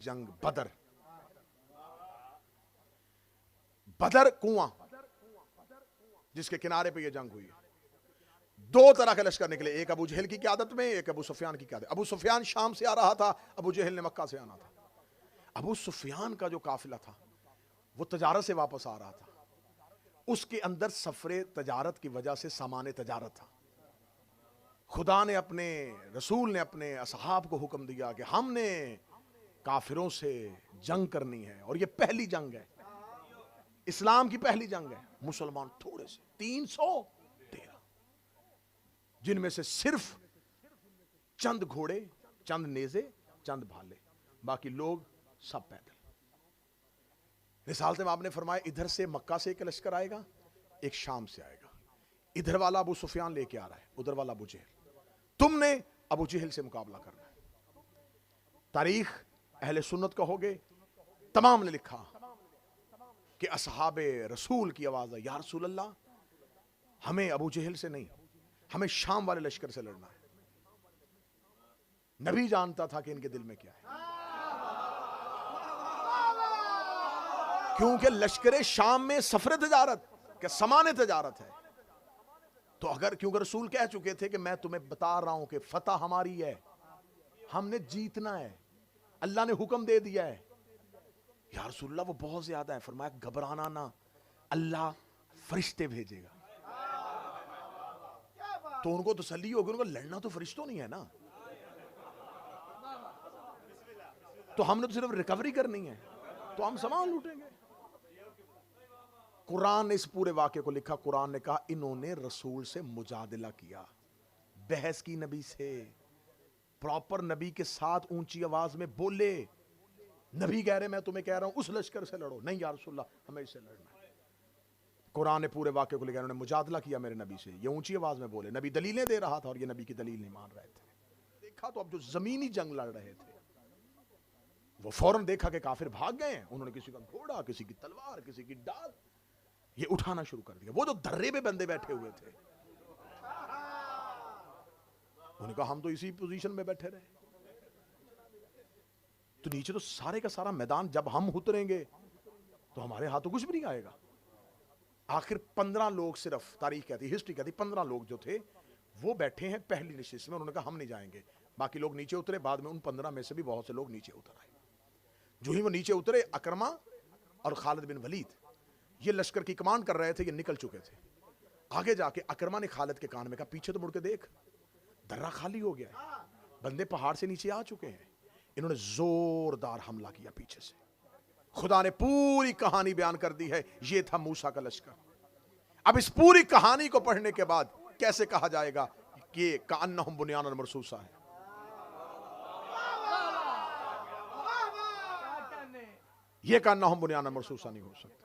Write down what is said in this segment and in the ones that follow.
جنگ بدر کنواں جس کے کنارے پہ یہ جنگ ہوئی ہے. دو طرح کے لشکر نکلے, ایک ابو جہل کی قیادت میں, ایک ابو سفیان کی قیادت. ابو سفیان شام سے آ رہا تھا, ابو جہل نے مکہ سے آنا تھا. ابو سفیان کا جو قافلہ تھا وہ تجارت سے واپس آ رہا تھا. اس کے اندر سفر تجارت کی وجہ سے سامان تجارت تھا. خدا نے اپنے رسول نے اپنے اصحاب کو حکم دیا کہ ہم نے کافروں سے جنگ کرنی ہے, اور یہ پہلی جنگ ہے, اسلام کی پہلی جنگ ہے. مسلمان تھوڑے سے 313, جن میں سے صرف چند گھوڑے, چند نیزے, چند بھالے, باقی لوگ سب پیدل. رسالت میں آپ نے فرمایا ادھر سے مکہ سے ایک لشکر آئے گا, ایک شام سے آئے گا. ادھر والا ابو سفیان لے کے آ رہا ہے, ادھر والا ابو جہل. تم نے ابو جہل سے مقابلہ کرنا ہے. تاریخ اہل سنت کا ہوگے, تمام نے لکھا کہ اصحاب رسول کی آواز ہے, یا رسول اللہ ہمیں ابو جہل سے نہیں, ہمیں شام والے لشکر سے لڑنا ہے. نبی جانتا تھا کہ ان کے دل میں کیا ہے, کیونکہ لشکر شام میں سفر تجارت کہ سامان تجارت ہے. تو اگر کیونکہ رسول کہہ چکے تھے کہ میں تمہیں بتا رہا ہوں کہ فتح ہماری ہے, ہم نے جیتنا ہے, اللہ نے حکم دے دیا ہے. یا رسول اللہ وہ بہت زیادہ ہے. فرمایا گھبرانا نہ, اللہ فرشتے بھیجے گا. تو ان کو تسلی ہوگی, ان کو لڑنا تو فرشتوں نہیں ہے نا, تو ہم نے تو صرف ریکوری کرنی ہے, تو ہم سامان لوٹیں گے. قرآن نے اس پورے واقعے کو لکھا. قرآن نے کہا انہوں نے رسول سے مجادلہ کیا, بحث کی نبی سے, پراپر نبی کے ساتھ اونچی آواز میں بولے. نبی کہہ رہے میں تمہیں کہہ رہا ہوں اس لشکر سے لڑو, نہیں یا رسول اللہ ہمیں اس سے لڑنا ہے. قرآن نے پورے واقعے کو لکھا, انہوں نے مجادلہ کیا میرے نبی سے, یہ اونچی آواز میں بولے. نبی دلیلیں دے رہا تھا اور یہ نبی کی دلیل نہیں مان رہے تھے. دیکھا تو اب جو زمینی جنگ لڑ رہے تھے وہ فوراً دیکھا کہ کافر بھاگ گئے ہیں. انہوں نے کسی کا گھوڑا, کسی کی تلوار, کسی کی ڈال یہ اٹھانا شروع کر دیا. وہ جو درے پہ بندے بیٹھے ہوئے تھے انہوں نے کہا ہم تو اسی پوزیشن میں بیٹھے رہے. تو نیچے تو سارے کا سارا میدان جب ہم اتریں گے تو ہمارے ہاتھوں کچھ بھی نہیں آئے گا. آخر 15 لوگ صرف, تاریخ کہتی, ہسٹری کہتی 15 لوگ جو تھے وہ بیٹھے ہیں پہلی نشست میں. انہوں نے کہا ہم نہیں جائیں گے. باقی لوگ نیچے اترے. بعد میں ان 15 میں سے بھی بہت سے لوگ نیچے اتر آئے. جو ہی وہ نیچے اترے, اکرمہ اور خالد بن ولید یہ لشکر کی کمانڈ کر رہے تھے, یہ نکل چکے تھے. آگے جا کے اکرمہ نے خالد کے کان میں کہا پیچھے تو مڑ کے دیکھ, درہ خالی ہو گیا ہے, بندے پہاڑ سے نیچے آ چکے ہیں. انہوں نے زوردار حملہ کیا پیچھے سے. خدا نے پوری کہانی بیان کر دی ہے. یہ تھا موسیٰ کا لشکر. اب اس پوری کہانی کو پڑھنے کے بعد کیسے کہا جائے گا کہ کأنہم بنیان مرصوصہ ہے. یہ کأنہم بنیان مرصوصہ نہیں ہو سکتا.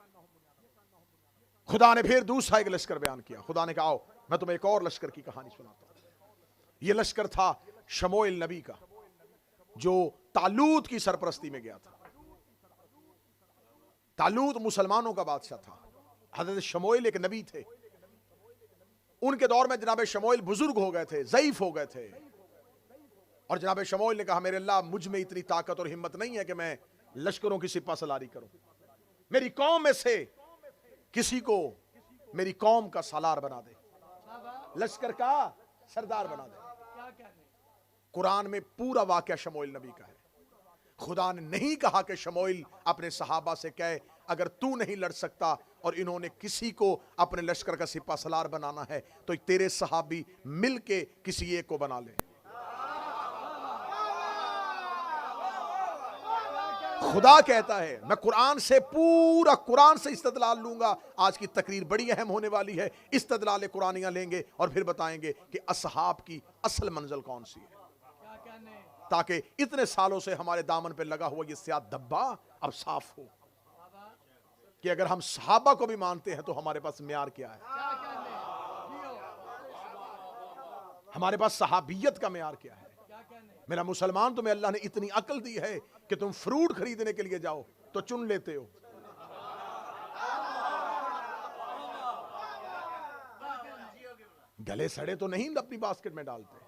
خدا نے پھر دوسرا ایک لشکر بیان کیا. خدا نے کہا آؤ میں تمہیں ایک اور لشکر کی کہانی سناتا ہوں. یہ لشکر تھا شموئیل نبی کا, جو طالوت کی سرپرستی میں گیا تھا. طالوت مسلمانوں کا بادشاہ تھا. حضرت شموئیل ایک نبی تھے. ان کے دور میں جناب شموئیل بزرگ ہو گئے تھے, ضعیف ہو گئے تھے, اور جناب شموئیل نے کہا میرے اللہ مجھ میں اتنی طاقت اور ہمت نہیں ہے کہ میں لشکروں کی سپہ سالاری کروں. میری قوم میں سے کسی کو میری قوم کا سالار بنا دے, لشکر کا سردار بنا دے. قرآن میں پورا واقعہ شموئیل نبی کا ہے. خدا نے نہیں کہا کہ شموئیل اپنے صحابہ سے کہے اگر تو نہیں لڑ سکتا اور انہوں نے کسی کو اپنے لشکر کا سپہ سالار بنانا ہے تو تیرے صحابی مل کے کسی ایک کو بنا لے. خدا کہتا ہے میں قرآن سے پورا قرآن سے استدلال لوں گا. آج کی تقریر بڑی اہم ہونے والی ہے. استدلال قرآنیاں لیں گے اور پھر بتائیں گے کہ اصحاب کی اصل منزل کون سی ہے, تاکہ اتنے سالوں سے ہمارے دامن پہ لگا ہوا یہ سیاہ دھبا اب صاف ہو کہ اگر ہم صحابہ کو بھی مانتے ہیں تو ہمارے پاس معیار کیا ہے, ہمارے پاس صحابیت کا معیار کیا ہے. میرا مسلمان تمہیں اللہ نے اتنی عقل دی ہے کہ تم فروٹ خریدنے کے لیے جاؤ تو چن لیتے ہو. گلے سڑے تو نہیں اپنی باسکٹ میں ڈالتے.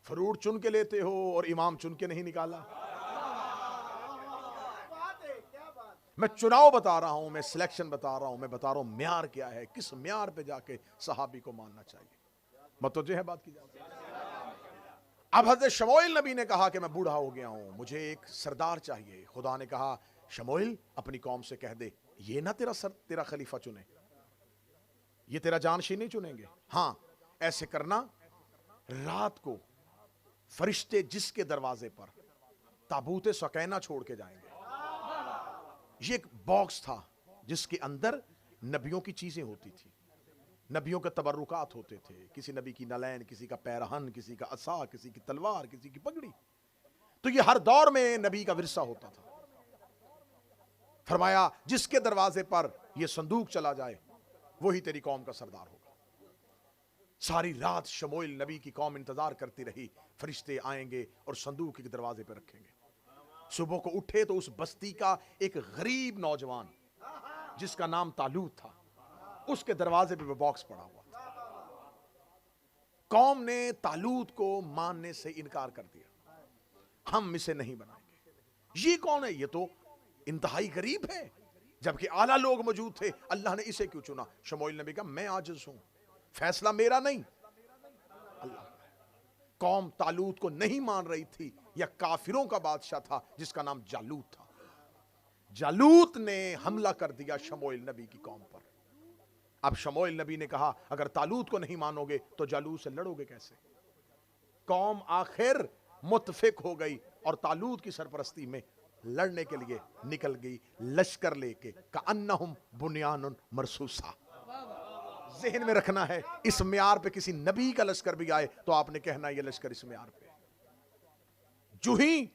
فروٹ چن کے لیتے ہو اور امام چن کے نہیں نکالا. میں چناؤ بتا رہا ہوں, میں سلیکشن بتا رہا ہوں, میں بتا رہا ہوں معیار کیا ہے, کس معیار پہ جا کے صحابی کو ماننا چاہیے. متوجہ ہے بات کی جاتی ہے. اب حضرت شموئیل نبی نے کہا کہ میں بوڑھا ہو گیا ہوں, مجھے ایک سردار چاہیے. خدا نے کہا شموئیل اپنی قوم سے کہہ دے یہ نہ تیرا خلیفہ چنے, یہ تیرا جانشین نہیں چنیں گے. ہاں ایسے کرنا, رات کو فرشتے جس کے دروازے پر تابوت سکینہ چھوڑ کے جائیں گے. یہ ایک باکس تھا جس کے اندر نبیوں کی چیزیں ہوتی تھی, نبیوں کے تبرکات ہوتے تھے. کسی نبی کی نلین, کسی کا پیرہن, کسی کا عصا, کسی کی تلوار, کسی کی پگڑی. تو یہ ہر دور میں نبی کا ورثہ ہوتا تھا. فرمایا جس کے دروازے پر یہ صندوق چلا جائے وہی تیری قوم کا سردار ہوگا. ساری رات شموئیل نبی کی قوم انتظار کرتی رہی, فرشتے آئیں گے اور صندوق کے دروازے پہ رکھیں گے. صبح کو اٹھے تو اس بستی کا ایک غریب نوجوان جس کا نام طالوت تھا, اس کے دروازے پہ وہ باکس پڑا ہوا تھا. قوم نے طالوت کو ماننے سے انکار کر دیا, ہم اسے نہیں بنائیں گے. یہ کون ہے؟ یہ تو انتہائی غریب ہے, جبکہ اعلیٰ لوگ موجود تھے. اللہ نے اسے کیوں چنا؟ شموئیل نبی کہا میں عاجز ہوں, فیصلہ میرا نہیں, اللہ کا. قوم طالوت کو نہیں مان رہی تھی. یا کافروں کا بادشاہ تھا جس کا نام جالوت تھا. جالوت نے حملہ کر دیا شموئیل نبی کی قوم پر. اب شموئیل نبی نے کہا اگر طالوت کو نہیں مانو گے تو جالوت سے لڑو گے کیسے؟ قوم آخر متفق ہو گئی اور طالوت کی سرپرستی میں لڑنے کے لیے نکل گئی, لشکر لے کے. کأنہم بنیان مرصوصہ. ذہن میں رکھنا ہے, اس معیار پہ کسی نبی کا لشکر بھی آئے تو آپ نے کہنا یہ لشکر اس معیار پہ. جو ہی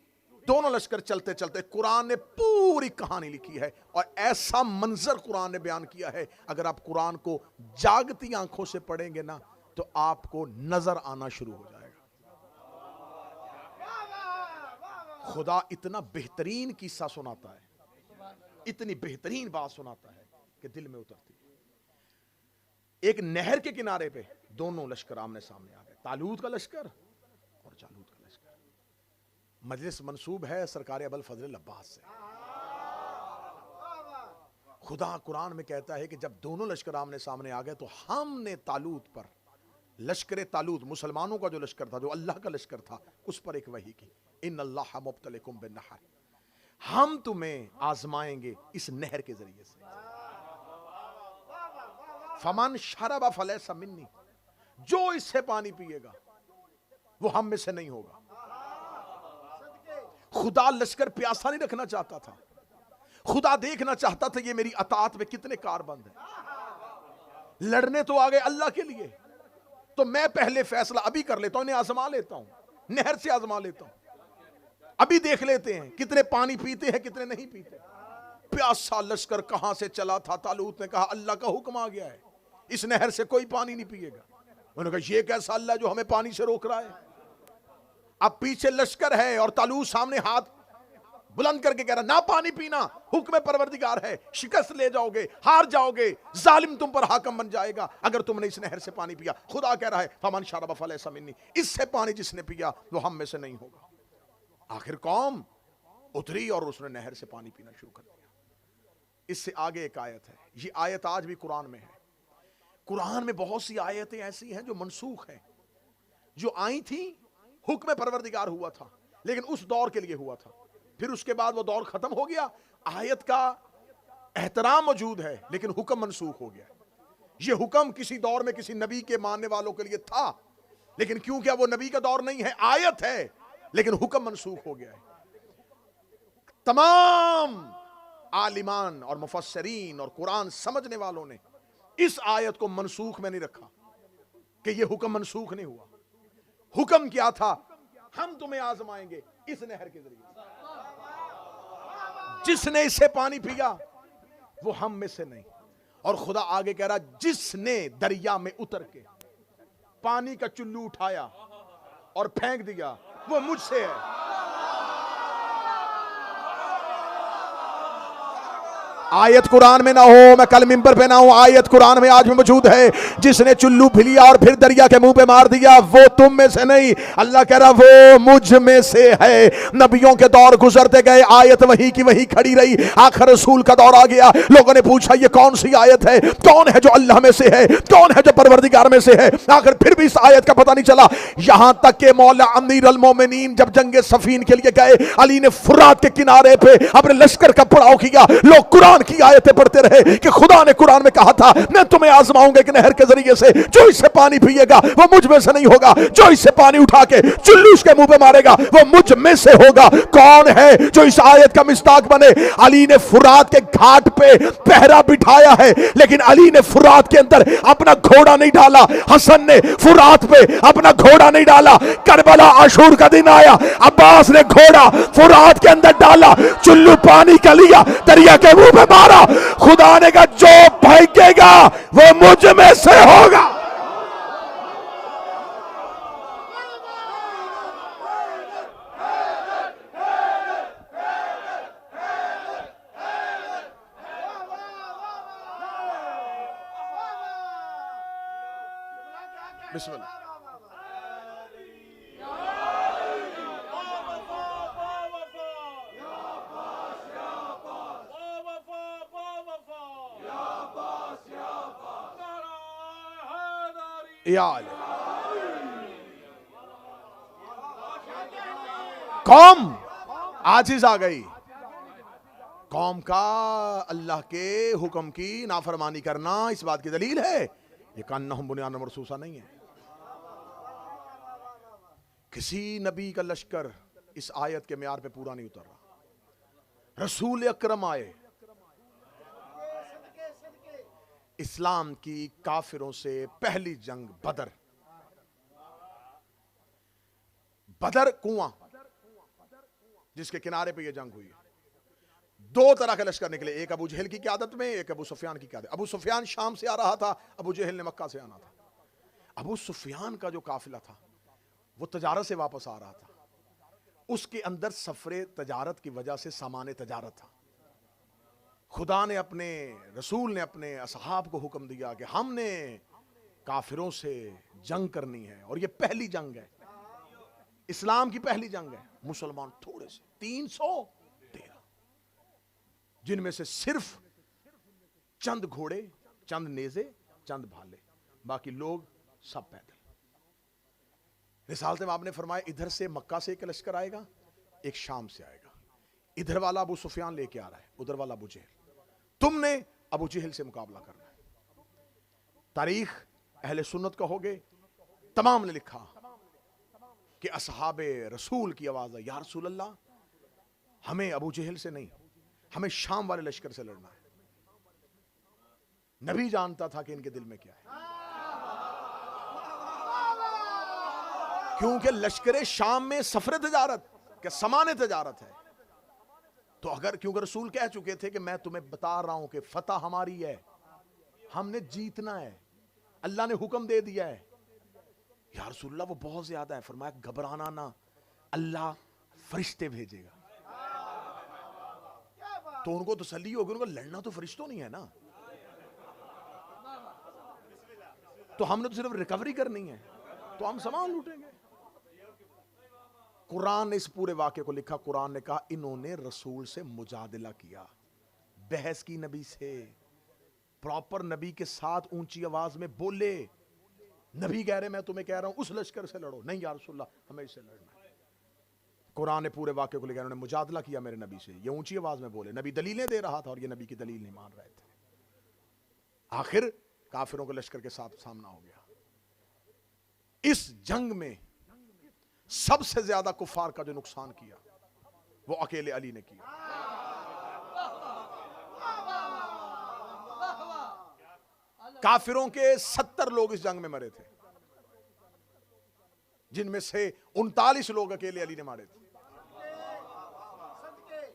دونوں لشکر چلتے چلتے, قرآن نے پوری کہانی لکھی ہے اور ایسا منظر قرآن نے بیان کیا ہے, اگر آپ قرآن کو جاگتی آنکھوں سے پڑھیں گے نا تو آپ کو نظر آنا شروع ہو جائے گا. خدا اتنا بہترین قصہ سناتا ہے, اتنی بہترین بات سناتا ہے کہ دل میں اترتی ہے. ایک نہر کے کنارے پہ دونوں لشکر آمنے سامنے آ گئے, طالوت کا لشکر اور جالوت کا لشکر. مجلس منسوب ہے سرکار ابوالفضل العباس سے. خدا قرآن میں کہتا ہے کہ جب دونوں لشکر آمنے سامنے آ گئے تو ہم نے طالوت پر, لشکر طالوت مسلمانوں کا جو لشکر تھا, جو اللہ کا لشکر تھا, اس پر ایک وحی کی, ان اللہ مبتلکم بالنہر, ہم تمہیں آزمائیں گے اس نہر کے ذریعے سے. فمن شرب فلیس منی, جو اس سے پانی پیے گا وہ ہم میں سے نہیں ہوگا. خدا لشکر پیاسا نہیں رکھنا چاہتا تھا, خدا دیکھنا چاہتا تھا یہ میری اطاعت میں کتنے کاربند ہیں. لڑنے تو آگے اللہ کے لیے, تو میں پہلے فیصلہ ابھی کر لیتا ہوں, انہیں آزما لیتا ہوں, نہر سے آزما لیتا ہوں, ابھی دیکھ لیتے ہیں کتنے پانی پیتے ہیں کتنے نہیں پیتے. پیاسا لشکر کہاں سے چلا تھا. طالوت نے کہا اللہ کا حکم آ گیا ہے, اس نہر سے کوئی پانی نہیں پیے گا. انہوں نے کہا یہ کیسا اللہ جو ہمیں پانی سے روک رہا ہے. اب پیچھے لشکر ہے اور طالوت سامنے ہاتھ بلند کر کے کہہ رہا نہ پانی پینا, حکم پروردگار ہے, شکست لے جاؤ گے, ہار جاؤ گے, ظالم تم پر حاکم بن جائے گا اگر تم نے اس نہر سے پانی پیا. خدا کہہ رہا ہے فمن شرب فلیس منی, اس سے پانی جس نے پیا وہ ہم میں سے نہیں ہوگا. آخر قوم اتری اور اس نے نہر سے پانی پینا شروع کر دیا. اس سے آگے ایک آیت ہے, یہ آیت آج بھی قرآن میں ہے. قرآن میں بہت سی آیتیں ایسی ہیں جو منسوخ ہیں, جو آئی تھیں حکم پروردگار ہوا تھا لیکن اس دور کے لیے ہوا تھا, پھر اس کے بعد وہ دور ختم ہو گیا. آیت کا احترام موجود ہے لیکن حکم منسوخ ہو گیا. یہ حکم کسی دور میں کسی نبی کے ماننے والوں کے لیے تھا, لیکن کیونکہ وہ نبی کا دور نہیں ہے, آیت ہے لیکن حکم منسوخ ہو گیا ہے. تمام عالمان اور مفسرین اور قرآن سمجھنے والوں نے اس آیت کو منسوخ میں نہیں رکھا کہ یہ حکم منسوخ نہیں ہوا. حکم کیا تھا؟ ہم تمہیں آزمائیں گے اس نہر کے ذریعے, جس نے اسے پانی پیا وہ ہم میں سے نہیں. اور خدا آگے کہہ رہا جس نے دریا میں اتر کے پانی کا چلو اٹھایا اور پھینک دیا وہ مجھ سے ہے. آیت قرآن میں نہ ہو، میں کل منبر پہ نہ ہوں، آیت قرآن میں آج بھی موجود ہے، جس نے چلو پھلیا اور پھر دریا کے منہ پہ مار دیا وہ تم میں سے نہیں، اللہ کہہ رہا وہ مجھ میں سے ہے۔ نبیوں کے دور گزرتے گئے، آیت وہی کی وہی کھڑی رہی، آخر رسول کا دور آ گیا، لوگوں نے پوچھا یہ کون سی آیت ہے، کون ہے جو اللہ میں سے ہے، کون ہے جو پروردگار میں سے ہے، آخر پھر بھی اس آیت کا پتہ نہیں چلا، یہاں تک کہ مولا امیر المومنین جب جنگ صفین کے لیے گئے، علی نے فرات کے کنارے پہ اپنے لشکر کا پڑاؤ کیا، لوگ قرآن کی آیتیں پڑھتے رہے کہ خدا نے قرآن میں کہا تھا میں تمہیں آزماؤں گا ایک نہر کے ذریعے سے، جو اس سے پانی پیے گا وہ مجھ میں سے نہیں ہوگا، جو اس سے پانی اٹھا کے چلو اس کے منہ پہ مارے گا وہ مجھ میں سے ہوگا۔ کون ہے جو اس آیت کا مصداق بنے؟ علی نے فرات کے گھاٹ پہ پہرا بٹھایا ہے، لیکن علی نے فرات کے اندر اپنا گھوڑا نہیں ڈالا، حسن نے فرات پہ اپنا گھوڑا نہیں ڈالا، کربلا عاشور کا دن آیا، عباس نے گھوڑا فرات کے اندر ڈالا، چلو پانی کا لیا، دریا کے منہ پہ مارا، خدا نے کہا جو پھینکے گا وہ مجھ میں سے ہوگا۔ بسم اللہ۔ قوم عاجز آ گئی، قوم کا اللہ کے حکم کی نافرمانی کرنا اس بات کی دلیل ہے یہ کانہم بنیان مرصوصہ نہیں ہے۔ کسی نبی کا لشکر اس آیت کے معیار پہ پورا نہیں اتر رہا۔ رسول اکرم آئے، اسلام کی کافروں سے پہلی جنگ بدر، بدر کنواں جس کے کنارے پہ یہ جنگ ہوئی ہے۔ دو طرح کے لشکر نکلے، ایک ابو جہل کی قیادت میں، ایک ابو سفیان کی قیادت۔ ابو سفیان شام سے آ رہا تھا، ابو جہل نے مکہ سے آنا تھا۔ ابو سفیان کا جو قافلہ تھا وہ تجارت سے واپس آ رہا تھا، اس کے اندر سفر تجارت کی وجہ سے سامان تجارت تھا۔ خدا نے اپنے رسول نے اپنے اصحاب کو حکم دیا کہ ہم نے کافروں سے جنگ کرنی ہے، اور یہ پہلی جنگ ہے، اسلام کی پہلی جنگ ہے۔ مسلمان تھوڑے سے 313، جن میں سے صرف چند گھوڑے، چند نیزے، چند بھالے، باقی لوگ سب پیدل۔ رسالت میں آپ نے فرمایا ادھر سے مکہ سے ایک لشکر آئے گا، ایک شام سے آئے گا، ادھر والا ابو سفیان لے کے آ رہا ہے، ادھر والا ابو جہل، تم نے ابو جہل سے مقابلہ کرنا ہے۔ تاریخ اہل سنت کا ہوگے، تمام نے لکھا کہ اصحاب رسول کی آواز ہے، یا رسول اللہ ہمیں ابو جہل سے نہیں، ہمیں شام والے لشکر سے لڑنا ہے۔ نبی جانتا تھا کہ ان کے دل میں کیا ہے، کیونکہ لشکر شام میں سفر تجارت کہ سامان تجارت ہے، تو اگر کیونکہ رسول کہہ چکے تھے کہ میں تمہیں بتا رہا ہوں کہ فتح ہماری ہے، ہم نے جیتنا ہے، اللہ نے حکم دے دیا ہے۔ یا رسول اللہ وہ بہت زیادہ ہے، فرمایا گھبرانا نہ، اللہ فرشتے بھیجے گا۔ تو ان کو تسلی ہوگی، ان کو لڑنا تو فرشتوں نہیں ہے نا، تو ہم نے تو صرف ریکوری کرنی ہے، تو ہم سامان لوٹیں گے۔ قرآن نے اس پورے واقعے کو لکھا، قرآن نے کہا انہوں نے رسول سے مجادلہ کیا، بحث کی نبی سے، پراپر نبی کے ساتھ اونچی آواز میں بولے۔ نبی کہہ رہے میں تمہیں کہہ رہا ہوں اس لشکر سے لڑو، نہیں یا رسول اللہ ہمیں اس سے لڑنا ہے۔ قرآن نے پورے واقعے کو لکھا، انہوں نے مجادلہ کیا میرے نبی سے، یہ اونچی آواز میں بولے، نبی دلیلیں دے رہا تھا اور یہ نبی کی دلیل نہیں مان رہے تھے۔ آخر کافروں کے لشکر کے ساتھ سامنا ہو گیا۔ اس جنگ میں سب سے زیادہ کفار کا جو نقصان کیا وہ اکیلے علی نے کیا۔ کافروں کے 70 لوگ اس جنگ میں مرے تھے، جن میں سے 39 لوگ اکیلے علی نے مارے تھے۔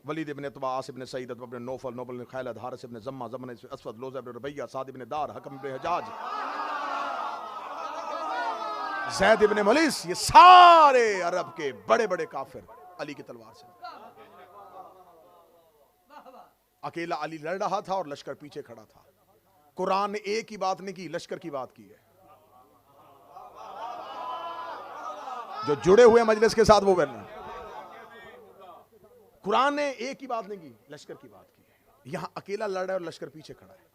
ولید ابن طباء، عاص ابن سعید، ابن نوفل، نوبل ابن خیلد، حارث ابن زمہ، زمن اسود، لوزہ ابن ربیہ، سعد ابن دار، حکم ابن حجاج، زید ابن ملیس، یہ سارے عرب کے بڑے بڑے کافر علی کی تلوار سے۔ اکیلا علی لڑ رہا تھا اور لشکر پیچھے کھڑا تھا. قرآن نے ایک ہی بات نہیں کی, لشکر کی بات کی ہے. جو جڑے ہوئے مجلس کے ساتھ وہ بولنا, قرآن نے ایک ہی بات نہیں کی, لشکر کی بات کی ہے. یہاں اکیلا لڑ رہا ہے اور لشکر پیچھے کھڑا ہے.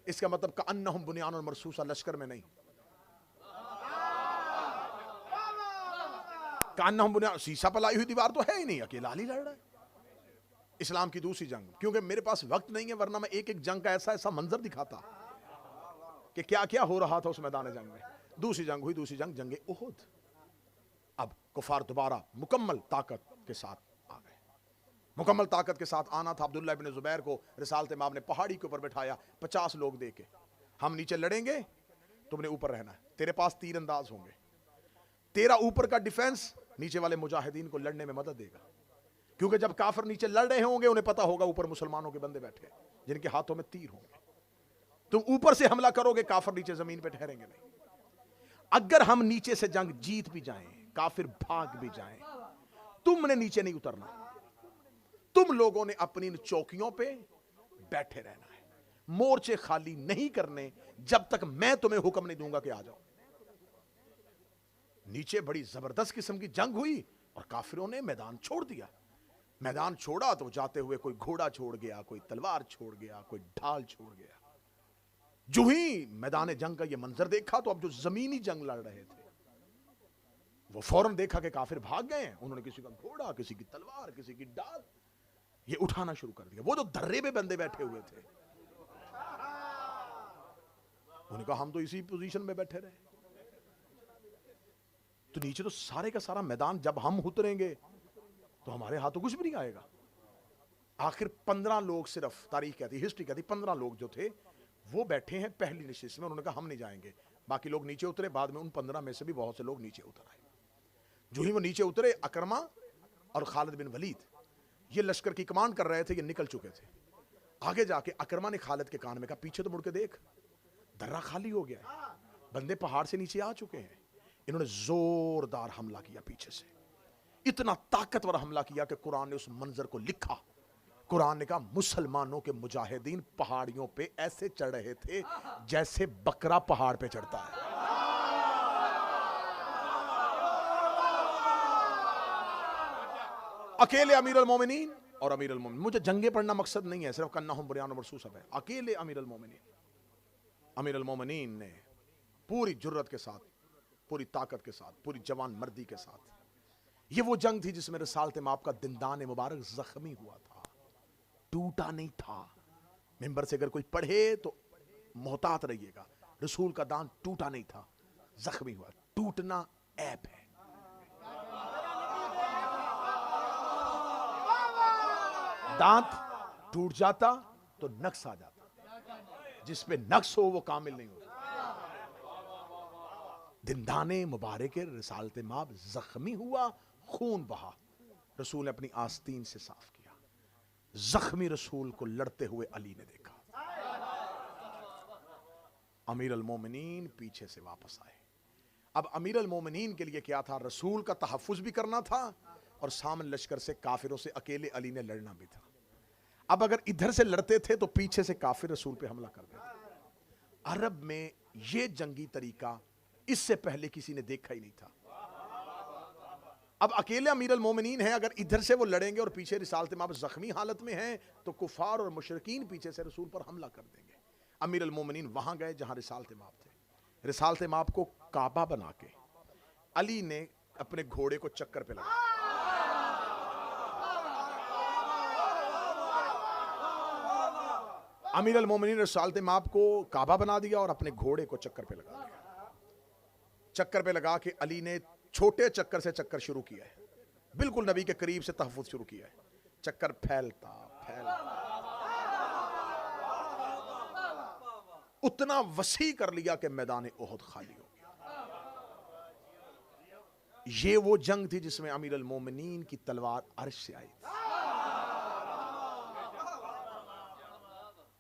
اس کا مطلب کأنہم بنیان مرصوصہ, لشکر میں نہیں. کأنہم بنیان, سیسا پلائی ہوئی دیوار تو ہے ہی نہیں, اکیلا علی لڑ رہا ہے. اسلام کی دوسری جنگ, کیونکہ میرے پاس وقت نہیں ہے ورنہ میں ایک ایک جنگ کا ایسا منظر دکھاتا کہ کیا کیا ہو رہا تھا اس میدان جنگ میں. دوسری جنگ ہوئی, دوسری جنگ جنگ احد. اب کفار دوبارہ مکمل طاقت کے ساتھ آ گئے. مکمل طاقت کے ساتھ آنا تھا. عبداللہ ابن زبیر کو رسالت امام نے پہاڑی کے اوپر بٹھایا, 50 لوگ دے کے, ہم نیچے لڑیں گے, تم نے اوپر رہنا ہے, تیرے پاس تیر انداز ہوں گے, تیرا اوپر کا ڈیفنس نیچے والے مجاہدین کو لڑنے میں مدد دے گا. کیونکہ جب کافر نیچے لڑ رہے ہوں گے انہیں پتا ہوگا اوپر مسلمانوں کے بندے بیٹھے جن کے ہاتھوں میں تیر ہوں گے. تم اوپر سے حملہ کرو گے, کافر نیچے زمین پہ ٹھہریں گے نہیں. اگر ہم نیچے سے جنگ جیت بھی جائیں, کافر بھاگ بھی جائیں, تم نے نیچے نہیں اترنا. تم لوگوں نے اپنی چوکیوں پہ بیٹھے رہنا ہے, مورچے خالی نہیں کرنے جب تک میں تمہیں حکم نہیں دوں گا کہ آ جاؤ. نیچے بڑی زبردست قسم کی جنگ ہوئی اور کافروں نے میدان چھوڑ دیا. میدان چھوڑا تو جاتے ہوئے کوئی گھوڑا چھوڑ گیا, کوئی تلوار چھوڑ گیا, کوئی ڈھال چھوڑ گیا. جو ہی میدان جنگ کا یہ منظر دیکھا تو اب جو زمینی جنگ لڑ رہے تھے وہ فوراً دیکھا کہ کافر بھاگ گئے ہیں. انہوں نے کسی کا گھوڑا, کسی کی تلوار, کسی کی ڈال یہ اٹھانا شروع کر دیا. وہ جو دھرے پہ بندے بیٹھے ہوئے تھے انہوں نے کہا ہم تو اسی پوزیشن میں بیٹھے رہے, تو نیچے تو سارے کا سارا میدان جب ہم اتریں گے تو ہمارے ہاتھوں کچھ بھی نہیں آئے گا. آخر 15 لوگ صرف, تاریخ کہتی, ہسٹری کہتی, 15 لوگ جو تھے وہ بیٹھے ہیں پہلی نشست میں. انہوں نے کہا ہم نہیں جائیں گے. باقی لوگ نیچے اترے. بعد میں ان 15 میں سے بھی بہت سے لوگ نیچے اتر آئے. جو ہی وہ نیچے اترے, اکرمہ اور خالد بن ولید یہ لشکر کی کمانڈ کر رہے تھے, یہ نکل چکے تھے. آگے جا کے اکرمہ نے خالد کے کان میں کہا پیچھے تو مڑ کے دیکھ, درہ خالی ہو گیا ہے, بندے پہاڑ سے نیچے آ چکے ہیں. انہوں نے زوردار حملہ کیا پیچھے سے, اتنا طاقتور حملہ کیا کہ قرآن نے اس منظر کو لکھا. قرآن نے کہا مسلمانوں کے مجاہدین پہاڑیوں پہ ایسے چڑھ رہے تھے جیسے بکرا پہاڑ پہ چڑھتا ہے. اکیلے امیر المومنین اور امیر المومنین, مجھے جنگیں پڑھنا مقصد نہیں ہے, صرف کأنہم بنیان مرصوصہ ہے. اکیلے امیر المومنین نے پوری جرت کے ساتھ, پوری طاقت کے ساتھ, پوری جوان مردی کے ساتھ, یہ وہ جنگ تھی جس میں رسالت مآب کا دندان مبارک زخمی ہوا تھا, ٹوٹا نہیں تھا. ممبر سے اگر کوئی پڑھے تو محتاط رہیے گا, رسول کا دان ٹوٹا نہیں تھا, زخمی ہوا. ٹوٹنا عیب ہے. دانت ٹوٹ جاتا تو نقص آ جاتا, جس پہ نقص ہو وہ کامل نہیں ہوتا. دندان مبارک رسالت مآب زخمی ہوا, خون بہا, رسول نے اپنی آستین سے صاف کیا. زخمی رسول کو لڑتے ہوئے علی نے دیکھا. امیر المومنین پیچھے سے واپس آئے. اب امیر المومنین کے لیے کیا تھا, رسول کا تحفظ بھی کرنا تھا اور سامنے لشکر سے کافروں سے اکیلے علی نے لڑنا بھی تھا. اب اگر ادھر سے لڑتے تھے تو پیچھے سے کافر رسول پہ حملہ کر دیتے. عرب میں یہ جنگی طریقہ اس سے پہلے کسی نے دیکھا ہی نہیں تھا. اب اکیلے امیر المومنین ہیں, اگر ادھر سے وہ لڑیں گے اور پیچھے رسالت مآب زخمی حالت میں ہیں تو کفار اور مشرکین پیچھے سے رسول پر حملہ کر دیں گے. امیر المومنین وہاں گئے جہاں رسالت مآب تھے. رسالت مآب کو کعبہ بنا کے علی نے اپنے گھوڑے کو چکر پہ لگا. امیر المومنین رسالت مآب کو کعبہ بنا دیا اور اپنے گھوڑے کو چکر پہ لگا دیا. چکر پہ لگا کے علی نے چھوٹے چکر سے چکر شروع کیا ہے, بالکل نبی کے قریب سے تحفظ شروع کیا ہے. چکر پھیلتا اتنا وسیع کر لیا کہ میدان احد خالی ہو گیا. یہ وہ جنگ تھی جس میں امیر المومنین کی تلوار عرش سے آئی تھی.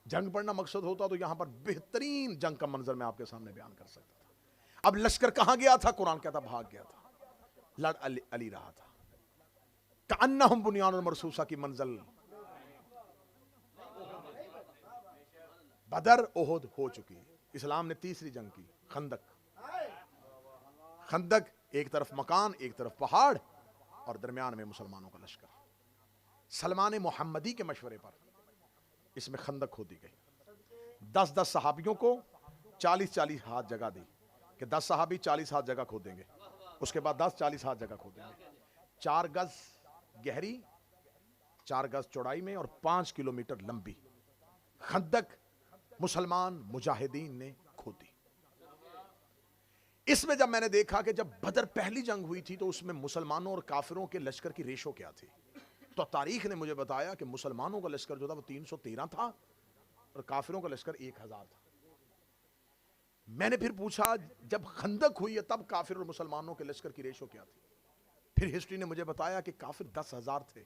جنگ پڑھنا مقصد ہوتا تو یہاں پر بہترین جنگ کا منظر میں آپ کے سامنے بیان کر سکتا تھا. اب لشکر کہاں گیا تھا؟ قرآن کہتا بھاگ گیا تھا, لڑ علی رہا تھا. کأنہم بنیان مرصوصہ کی منزل بدر احد ہو چکی. اسلام نے تیسری جنگ کی, خندق. خندق ایک طرف مکان, ایک طرف پہاڑ, اور درمیان میں مسلمانوں کا لشکر. سلمان محمدی کے مشورے پر اس میں خندق کھودی گئی. 10 صحابیوں کو 40 ہاتھ جگہ دی کہ 10 صحابی 40 ہاتھ جگہ کھودیں گے. اس کے بعد 40 ہاتھ جگہ کھودیں گے. 4 گز گہری, 4 گز چوڑائی میں, اور 5 کلومیٹر لمبی خندق مسلمان مجاہدین نے کھودی. اس میں جب میں نے دیکھا کہ جب بدر پہلی جنگ ہوئی تھی تو اس میں مسلمانوں اور کافروں کے لشکر کی ریشو کیا تھی, تو تاریخ نے مجھے بتایا کہ مسلمانوں کا لشکر جو تھا وہ 313 تھا اور کافروں کا لشکر 1000 تھا. میں نے پھر پوچھا جب خندق ہوئی ہے تب کافر اور مسلمانوں کے لشکر کی ریشو کیا تھی؟ پھر ہسٹری نے مجھے بتایا کہ کافر 10,000 تھے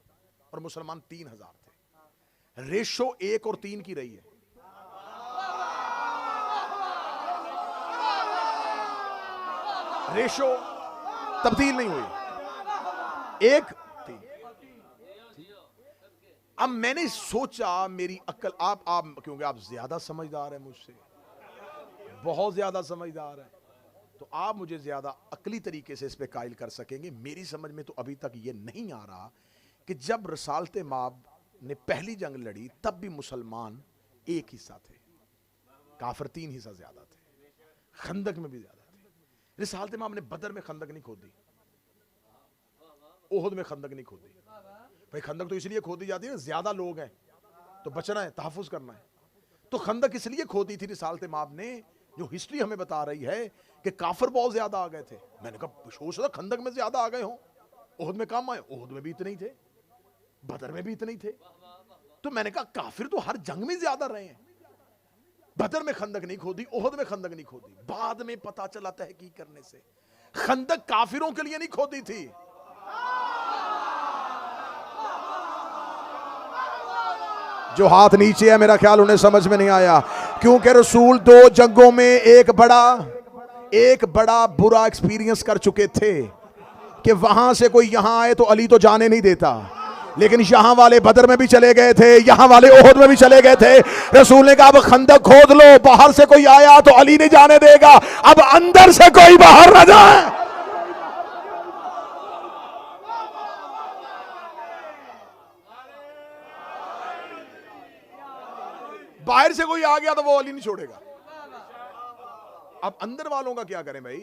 اور مسلمان 3,000 تھے. ریشو 1 اور 3 کی رہی ہے. ریشو تبدیل نہیں ہوئی, 1 3. اب میں نے سوچا میری عقل, آپ کیونکہ آپ زیادہ سمجھدار ہیں مجھ سے, بہت زیادہ سمجھدار ہیں, تو آپ مجھے زیادہ عقلی طریقے سے اس پہ قائل کر سکیں گے. میری سمجھ میں تو ابھی تک یہ نہیں آ رہا کہ جب رسالت مآب نے پہلی جنگ لڑی تب بھی مسلمان 1 حصہ تھے, کافر 3 حصہ زیادہ تھے, خندق میں بھی زیادہ تھے. رسالت مآب نے بدر میں خندق نہیں کھودی, احد میں خندق نہیں کھودی. بھائی خندق تو اس لیے کھودی جاتی ہے, زیادہ لوگ ہیں تو بچنا ہے, تحفظ کرنا ہے. تو خندق اس لیے کھودی تھی رسالت مآب نے, جو ہسٹری ہمیں بتا رہی ہے کہ کافر بہت زیادہ آ گئے تھے. میں نے کہا سوچ رہا خندق میں زیادہ آ گئے ہوں, احد میں کم آئے. احد میں بھی اتنے ہی تھے, بدر میں بھی اتنے ہی تھے. تو میں نے کہا کافر تو ہر جنگ میں زیادہ رہے ہیں, بدر میں خندق نہیں کھودی, احد میں خندق نہیں کھودی. بعد میں پتا چلا تحقیق کرنے سے خندق کافروں کے لیے نہیں کھودی تھی. جو ہاتھ نیچے ہے میرا خیال انہیں سمجھ میں نہیں آیا, کیونکہ رسول 2 جنگوں میں ایک بڑا برا ایکسپیرینس کر چکے تھے کہ وہاں سے کوئی یہاں آئے تو علی تو جانے نہیں دیتا, لیکن یہاں والے بدر میں بھی چلے گئے تھے, یہاں والے احد میں بھی چلے گئے تھے. رسول نے کہا اب خندق کھود لو, باہر سے کوئی آیا تو علی نہیں جانے دے گا, اب اندر سے کوئی باہر نہ جائے. باہر سے کوئی آ گیا تو وہ علی نہیں چھوڑے گا. اب اندر والوں کا کیا کریں بھائی,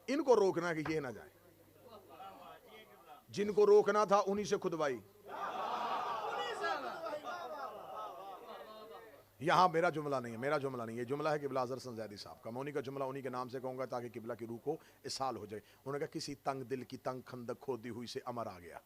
ان کو روکنا کہ یہ نہ جائے. جن کو روکنا تھا انہی سے کھدوائی. یہاں میرا جملہ نہیں ہے, یہ جملہ ہے قبلہ اظہر زیدی صاحب کا. میں انہی کا جملہ انہی کے نام سے کہوں گا تاکہ قبلہ کی روح کو اسال ہو جائے. انہوں نے کہا کسی تنگ دل کی تنگ خندق کھودی ہوئی سے امر آ گیا.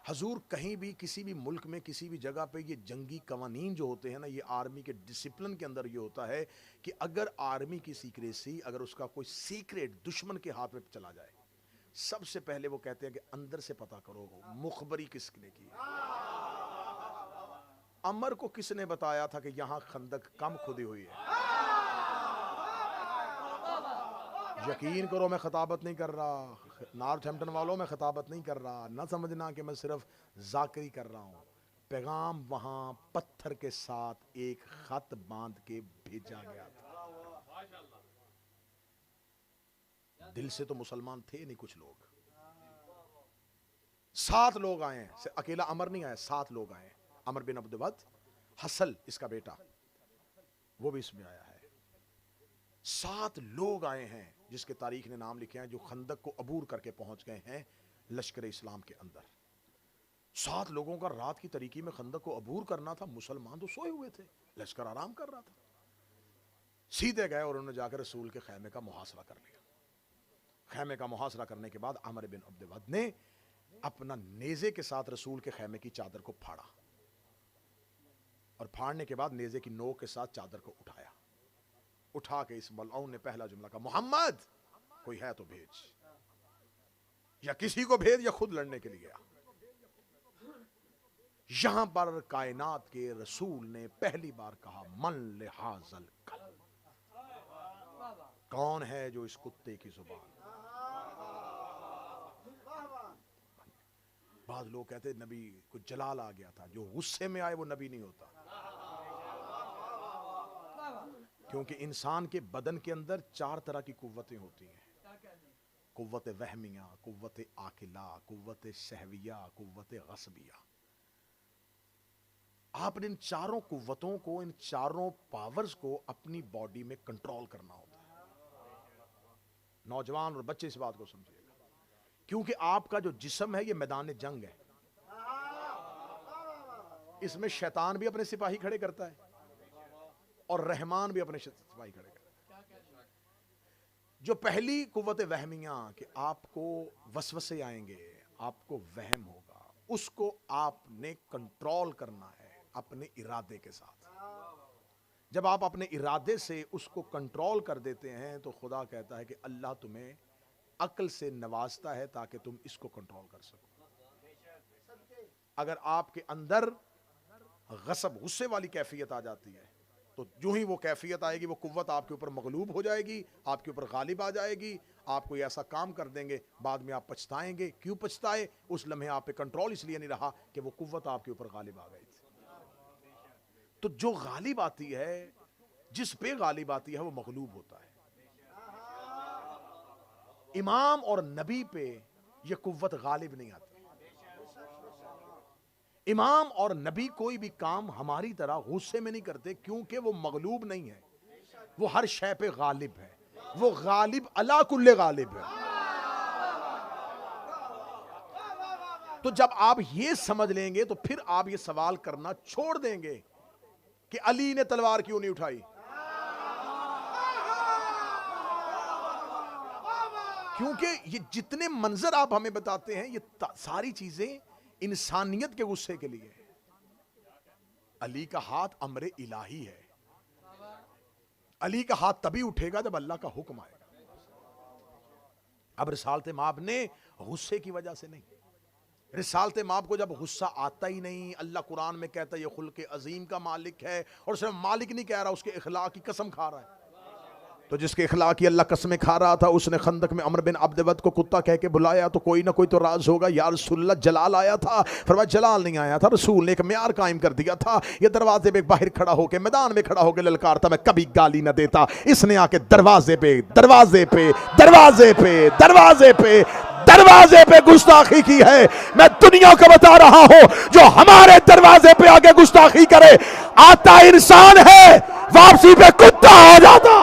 حضور کہیں بھی کسی بھی ملک میں کسی بھی جگہ پہ یہ جنگی قوانین جو ہوتے ہیں نا, یہ آرمی کے ڈسپلن کے اندر یہ ہوتا ہے کہ اگر آرمی کی سیکریسی, اگر اس کا کوئی سیکریٹ دشمن کے ہاتھ میں چلا جائے, سب سے پہلے وہ کہتے ہیں کہ اندر سے پتا کرو مخبری کس نے کی. عمر کو کس نے بتایا تھا کہ یہاں خندق کم کھودی ہوئی ہے؟ یقین کرو میں خطابت نہیں کر رہا, نارتھ ہیمپٹن والوں میں خطابت نہیں کر رہا, نہ سمجھنا کہ میں صرف ذاکری کر رہا ہوں. پیغام وہاں پتھر کے ساتھ ایک خط باندھ کے بھیجا گیا تھا. دل سے تو مسلمان تھے نہیں کچھ لوگ. 7 لوگ آئے ہیں, اکیلا عمر نہیں آیا, 7 لوگ آئے ہیں. عمر بن عبد ود, حسل اس کا بیٹا, وہ بھی اس میں آیا ہے. 7 لوگ آئے ہیں جس کے تاریخ نے نام لکھے ہیں, جو خندق کو عبور کر کے پہنچ گئے ہیں لشکر اسلام کے اندر. 7 لوگوں کا رات کی طریقی میں خندق کو عبور کرنا تھا. مسلمان تو سوئے ہوئے تھے, لشکر آرام کر رہا تھا. سیدھے گئے اور انہوں نے جا کر رسول کے خیمے کا محاصرہ کر لیا. خیمے کا محاصرہ کرنے کے بعد عمر بن عبد ود نے اپنا نیزے کے ساتھ رسول کے خیمے کی چادر کو پھاڑا, اور پھاڑنے کے بعد نیزے کی نوک کے ساتھ چادر کو اٹھایا. اٹھا کے اس ملعون نے پہلا جملہ کہا, محمد کوئی ہے تو بھیج, یا کسی کو بھیج یا خود لڑنے کے لیے آ. یہاں پر کائنات کے رسول نے پہلی بار کہا من لحاظ الکلب, کون ہے جو اس کتے کی زبان. بعض لوگ کہتے ہیں نبی کو جلال آ گیا تھا. جو غصے میں آئے وہ نبی نہیں ہوتا, کیونکہ انسان کے بدن کے اندر 4 طرح کی قوتیں ہوتی ہیں. قوت وہمیہ, قوت عاقلہ, قوت شہویہ, قوت غصبیہ. آپ نے ان 4 قوتوں کو, ان 4 پاورز کو اپنی باڈی میں کنٹرول کرنا ہوتا ہے. نوجوان اور بچے اس بات کو سمجھیے گا, کیونکہ آپ کا جو جسم ہے یہ میدان جنگ ہے. اس میں شیطان بھی اپنے سپاہی کھڑے کرتا ہے اور رحمان بھی اپنے سپاہی کھڑے کرتا ہے. جو پہلی قوت وہمیہ کہ آپ کو وسوسے آئیں گے, آپ کو وہم ہوگا, اس کو آپ نے کنٹرول کرنا ہے اپنے ارادے کے ساتھ. جب آپ اپنے ارادے سے اس کو کنٹرول کر دیتے ہیں تو خدا کہتا ہے کہ اللہ تمہیں عقل سے نوازتا ہے تاکہ تم اس کو کنٹرول کر سکو. اگر آپ کے اندر غصب, غصے والی کیفیت آ جاتی ہے تو جو ہی وہ کیفیت آئے گی وہ قوت آپ کے اوپر مغلوب ہو جائے گی, آپ کے اوپر غالب آ جائے گی. آپ کوئی ایسا کام کر دیں گے, بعد میں آپ پچھتائیں گے. کیوں پچھتائے؟ اس لمحے آپ پہ کنٹرول اس لیے نہیں رہا کہ وہ قوت آپ کے اوپر غالب آ گئی تھی. تو جو غالب آتی ہے, جس پہ غالب آتی ہے وہ مغلوب ہوتا ہے. امام اور نبی پہ یہ قوت غالب نہیں آتی. امام اور نبی کوئی بھی کام ہماری طرح غصے میں نہیں کرتے, کیونکہ وہ مغلوب نہیں ہے, وہ ہر شے پہ غالب ہے. وہ غالب علی کل غالب ہے. تو جب آپ یہ سمجھ لیں گے تو پھر آپ یہ سوال کرنا چھوڑ دیں گے کہ علی نے تلوار کیوں نہیں اٹھائی, کیونکہ یہ جتنے منظر آپ ہمیں بتاتے ہیں یہ ساری چیزیں انسانیت کے غصے کے لیے. علی کا ہاتھ امر الہی ہے. علی کا ہاتھ تبھی اٹھے گا جب اللہ کا حکم آئے گا. اب رسالت مآب نے غصے کی وجہ سے نہیں, رسالت مآب کو جب غصہ آتا ہی نہیں, اللہ قرآن میں کہتا ہے یہ خلق عظیم کا مالک ہے, اور صرف مالک نہیں کہہ رہا, اس کے اخلاق کی قسم کھا رہا ہے. تو جس کے اخلاق کی اللہ قسمیں کھا رہا تھا, اس نے خندق میں عمر بن عبد ود کو کتا کہہ کے بلایا تو کوئی نہ کوئی تو راز ہوگا. یا رسول اللہ جلال آیا تھا؟ فرمایا جلال نہیں آیا تھا, رسول نے ایک معیار قائم کر دیا تھا. یہ دروازے پہ باہر کھڑا ہو کے, میدان میں کھڑا ہو کے للکارتا, میں کبھی گالی نہ دیتا. اس نے آ کے دروازے پہ دروازے پہ دروازے پہ دروازے پہ دروازے پہ گستاخی کی ہے. میں دنیا کو بتا رہا ہوں, جو ہمارے دروازے پہ آگے گستاخی کرے, آتا انسان ہے, واپسی پہ کتا ہو جاتا.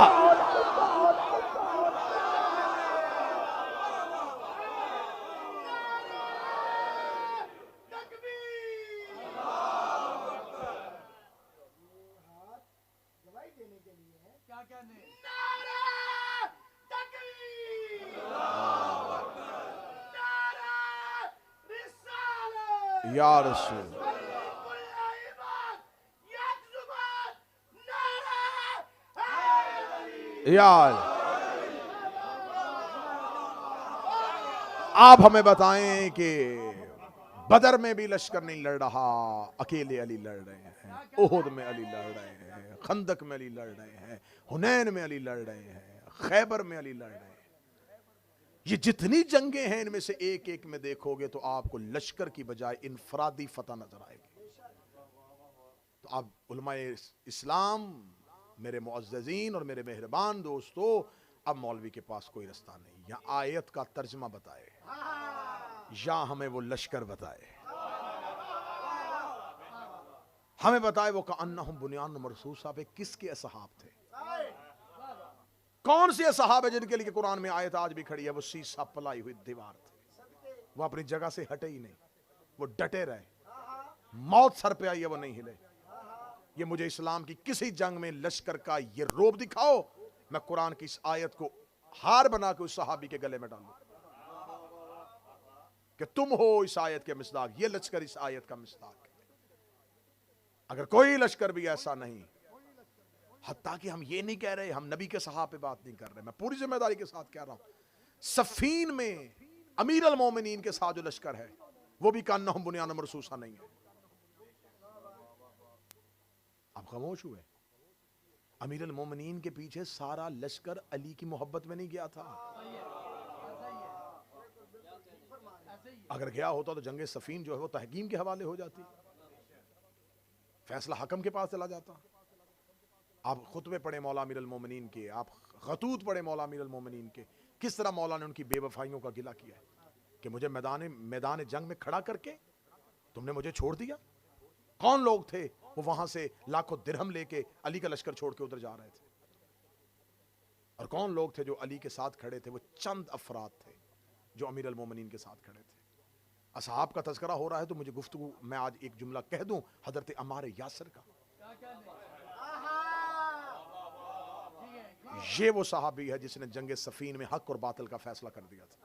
یا رسول یا آپ ہمیں بتائیں کہ بدر میں بھی لشکر نہیں لڑ رہا, اکیلے علی لڑ رہے ہیں. احد میں علی لڑ رہے ہیں, خندق میں علی لڑ رہے ہیں, حنین میں علی لڑ رہے ہیں, خیبر میں علی لڑ رہے ہیں. یہ جتنی جنگیں ہیں ان میں سے ایک ایک میں دیکھو گے تو آپ کو لشکر کی بجائے انفرادی فتح نظر آئے گی. تو اب علماء اسلام, میرے معززین اور میرے مہربان دوستو, اب مولوی کے پاس کوئی رستہ نہیں, یا آیت کا ترجمہ بتائے یا ہمیں وہ لشکر بتائے, ہمیں بتائے وہ کأنہم بنیان مرصوص. صاحب کس کے اصحاب تھے؟ کون سے اصحاب ہیں جن کے لیے قرآن میں آیت آج بھی کھڑی ہے؟ وہ سیسا پلائی ہوئی دیوار تھے, وہ اپنی جگہ سے ہٹے ہی نہیں, وہ ڈٹے رہے. موت سر پہ آئی ہے وہ نہیں ہلے. یہ مجھے اسلام کی کسی جنگ میں لشکر کا یہ روب دکھاؤ, میں قرآن کی اس آیت کو ہار بنا کے اس صحابی کے گلے میں ڈالوں کہ تم ہو اس آیت کے مصداق, یہ لشکر اس آیت کا مصداق ہے. اگر کوئی لشکر بھی ایسا نہیں, حتیٰ کہ ہم یہ نہیں کہہ رہے, ہم نبی کے صحابہ پہ بات نہیں کر رہے, میں پوری ذمہ داری کے ساتھ کہہ رہا ہوں, صفین میں امیر المومنین کے ساتھ جو لشکر ہے وہ بھی کأنہم بنیان مرصوصہ نہیں ہے. آپ خاموش ہوئے. امیر المومنین کے پیچھے سارا لشکر علی کی محبت میں نہیں گیا تھا. اگر گیا ہوتا تو جنگ صفین جو ہے وہ تحکیم کے حوالے ہو جاتی، فیصلہ حکم کے پاس چلا جاتا. آپ خطبے پڑھیں مولا امیر المومنین کے، آپ خطوط پڑھیں مولا امیر المومنین کے، کس طرح مولا نے ان کی بے وفائیوں کا گلہ کیا ہے کہ مجھے میدان جنگ میں کھڑا کر کے تم نے مجھے چھوڑ دیا. کون لوگ تھے وہ وہاں سے لاکھوں درہم لے کے علی کا لشکر چھوڑ کے ادھر جا رہے تھے، اور کون لوگ تھے جو علی کے ساتھ کھڑے تھے؟ وہ چند افراد تھے جو امیر المومنین کے ساتھ کھڑے تھے. اصحاب کا تذکرہ ہو رہا ہے تو مجھے گفتگو میں آج ایک جملہ کہہ دوں حضرت عمار یاسر کا. یہ وہ صحابی ہے جس نے جنگ صفین میں حق اور باطل کا فیصلہ کر دیا تھا.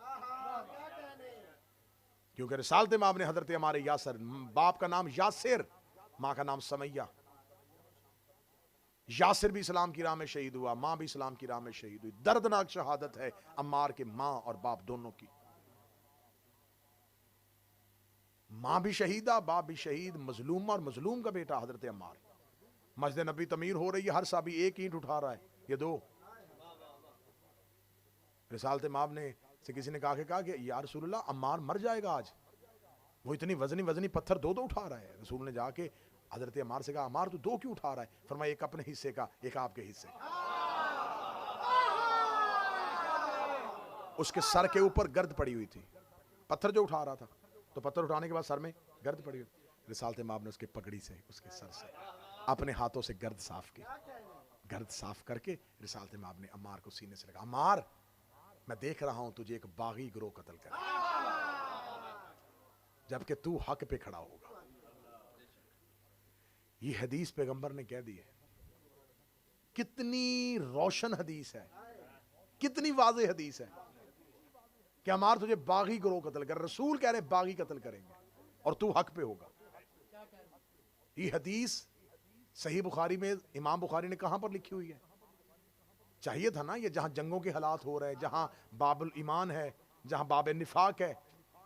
کیونکہ رسالت مآب نے حضرت عمار یاسر، باپ کا نام یاسر، ماں کا نام سمیہ، یاسر بھی اسلام کی راہ میں شہید ہوا، ماں بھی اسلام کی راہ میں شہید ہوئی. دردناک شہادت ہے عمار کے ماں اور باپ دونوں کی. ماں بھی شہیدہ، باپ بھی شہید، مظلوم اور مظلوم کا بیٹا حضرت عمار. مسجد نبی تعمیر ہو رہی ہے، ہر صحابی ایک اینٹ اٹھا رہا ہے، یہ دو. رسالت مآب نے سے کسی نے کہا کہ یا رسول اللہ عمار مر جائے گا آج، وہ اتنی وزنی پتھر دو اٹھا رہا ہے. رسول نے جا کے حضرت عمار سے کہا عمار تو دو کیوں اٹھا رہا ہے؟ فرمایا ایک اپنے حصے کا، ایک آپ کے حصے کا. اس کے سر کے اوپر گرد پڑی ہوئی تھی، پتھر جو اٹھا رہا تھا تو پتھر اٹھانے کے بعد سر میں گرد پڑی ہوئی. رسالت مآب نے اس کے پگڑی سے، اس کے سر سے اپنے ہاتھوں سے گرد صاف کی. گرد صاف کر کے رسالت مآب نے عمار کو سینے سے لگا. عمار میں دیکھ رہا ہوں تجھے ایک باغی گروہ قتل کر، جبکہ تو حق پہ کھڑا ہوگا. یہ حدیث پیغمبر نے کہہ دی ہے. کتنی روشن حدیث ہے، کتنی واضح حدیث ہے کہ عمار تجھے باغی گروہ قتل کر. رسول کہہ رہے باغی قتل کریں گے اور تو حق پہ ہوگا. یہ حدیث صحیح بخاری میں امام بخاری نے کہاں پر لکھی ہوئی ہے؟ چاہیے تھا نا یہ جہاں جنگوں کے حالات ہو رہے، جہاں باب الایمان ہے، جہاں باب النفاق ہے،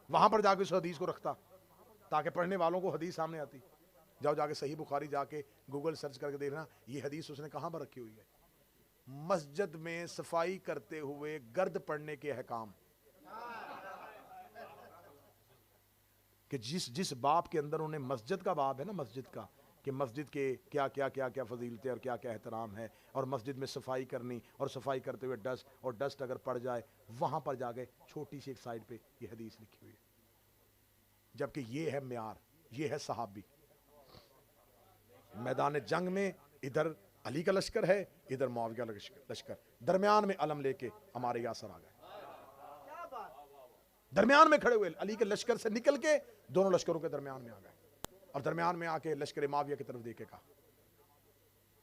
وہاں پر جا کے اس حدیث کو رکھتا تاکہ پڑھنے والوں کو حدیث سامنے آتی. جاؤ جا کے صحیح بخاری جا کے گوگل سرچ کر کے دیکھنا یہ حدیث اس نے کہاں پر رکھی ہوئی ہے. مسجد میں صفائی کرتے ہوئے گرد پڑنے کے احکام، کہ جس باب کے اندر انہیں مسجد کا باب ہے نا، مسجد کا، کہ مسجد کے کیا کیا کیا کیا فضیلتیں اور کیا کیا احترام ہے، اور مسجد میں صفائی کرنی، اور صفائی کرتے ہوئے ڈسٹ اگر پڑ جائے وہاں پر جا کے چھوٹی سی ایک سائڈ پہ یہ حدیث لکھی ہوئی ہے. جبکہ یہ ہے معیار، یہ ہے صحابی. میدان جنگ میں ادھر علی کا لشکر ہے، ادھر معاویہ کا لشکر، درمیان میں علم لے کے ہمارے یاسر آ گئے. درمیان میں کھڑے ہوئے علی کے لشکر سے نکل کے دونوں لشکروں کے درمیان میں آ گئے، اور درمیان میں آ کے لشکر معاویہ کی طرف دیکھ کے کہا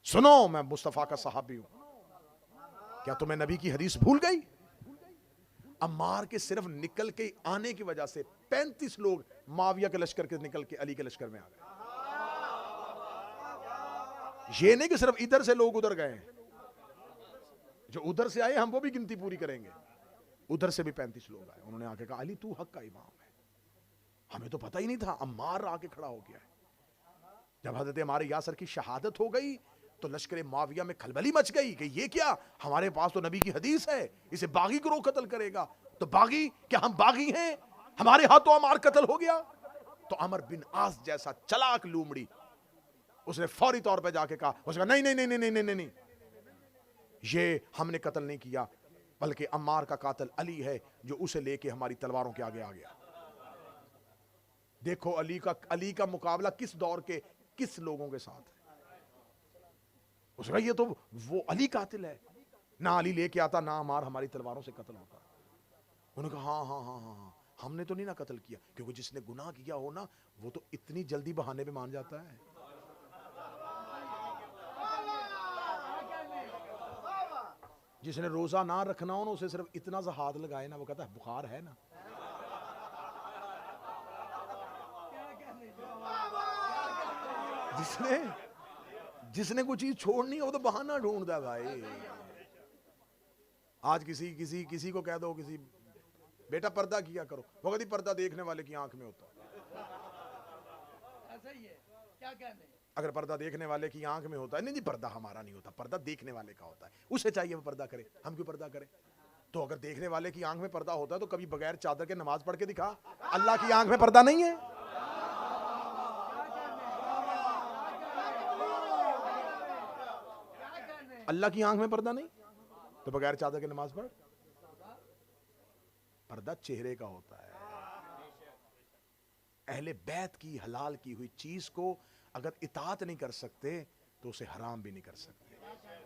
سنو میں مصطفیٰ کا صحابی ہوں، کیا تمہیں نبی کی حدیث بھول گئی؟ عمار کے صرف نکل کے آنے کی وجہ سے 35 لوگ معاویہ کے لشکر کے نکل کے علی کے لشکر میں آ گئے. یہ نہیں کہ صرف ادھر سے لوگ ادھر گئے ہیں، جو ادھر سے آئے ہم وہ بھی گنتی پوری کریں گے. ادھر سے بھی 35 لوگ آئے، انہوں نے آ کے کہا علی تو حق کا امام ہے. ہمیں تو پتہ ہی نہیں تھا. عمار آ کے کھڑا ہو گیا ہے. جب حضرت عمار یاسر کی شہادت ہو گئی تو لشکر معاویہ میں کھلبلی مچ گئی کہ یہ کیا، ہمارے پاس تو نبی کی حدیث ہے، اسے باغی گروہ قتل کرے گا. تو باغی کیا ہم باغی ہیں؟ ہمارے ہاتھوں عمار قتل ہو گیا. تو عمر بن عاص جیسا چلاک لومڑی اس نے فوری طور پہ جا کے کہا، اس نے کہا نہیں نہیں نہیں نہیں نہیں نہیں، یہ ہم نے قتل نہیں کیا، بلکہ عمار کا قاتل علی ہے جو اسے لے کے ہماری تلواروں کے آگے آ گیا. دیکھو علی کا مقابلہ کس دور کے کس لوگوں کے ساتھ ہے. اس نے کہا یہ تو وہ علی قاتل ہے، نہ علی لے کے آتا نہ عمار ہماری تلواروں سے قتل ہوتا. انہوں نے کہا ہاں ہاں ہاں ہاں ہم نے تو نہیں نہ قتل کیا، کیونکہ جس نے گناہ کیا ہو نا وہ تو اتنی جلدی بہانے پہ مان جاتا ہے. جس نے روزہ نہ رکھنا ہو نا اسے صرف اتنا سا ہاتھ لگائے نا وہ کہتا ہے بخار ہے نا. جس نے کوئی چیز چھوڑنی ہے وہ تو بہانہ ڈھونڈتا ہے بھائی. آج کسی کو کہہ دو کسی بیٹا پردہ کیا کرو، وہ کہتی پردہ دیکھنے والے کی آنکھ میں ہوتا ہے. اگر پردہ دیکھنے والے کی آنکھ میں ہوتا ہے، نہیں پردہ ہمارا نہیں ہوتا، پردہ دیکھنے والے کا ہوتا ہے، اسے چاہیے وہ پردہ کرے، ہم کیوں پردہ کریں. تو اگر دیکھنے والے کی آنکھ میں پردہ ہوتا ہے تو کبھی بغیر چادر کے نماز پڑھ کے دکھا. اللہ کی آنکھ میں پردہ نہیں ہے. اللہ کی آنکھ میں پردہ نہیں تو بغیر چادر کے نماز پڑھ. پردہ چہرے کا ہوتا ہے. اہل بیت کی حلال کی ہوئی چیز کو اگر اطاعت نہیں کر سکتے تو اسے حرام بھی نہیں کر سکتے,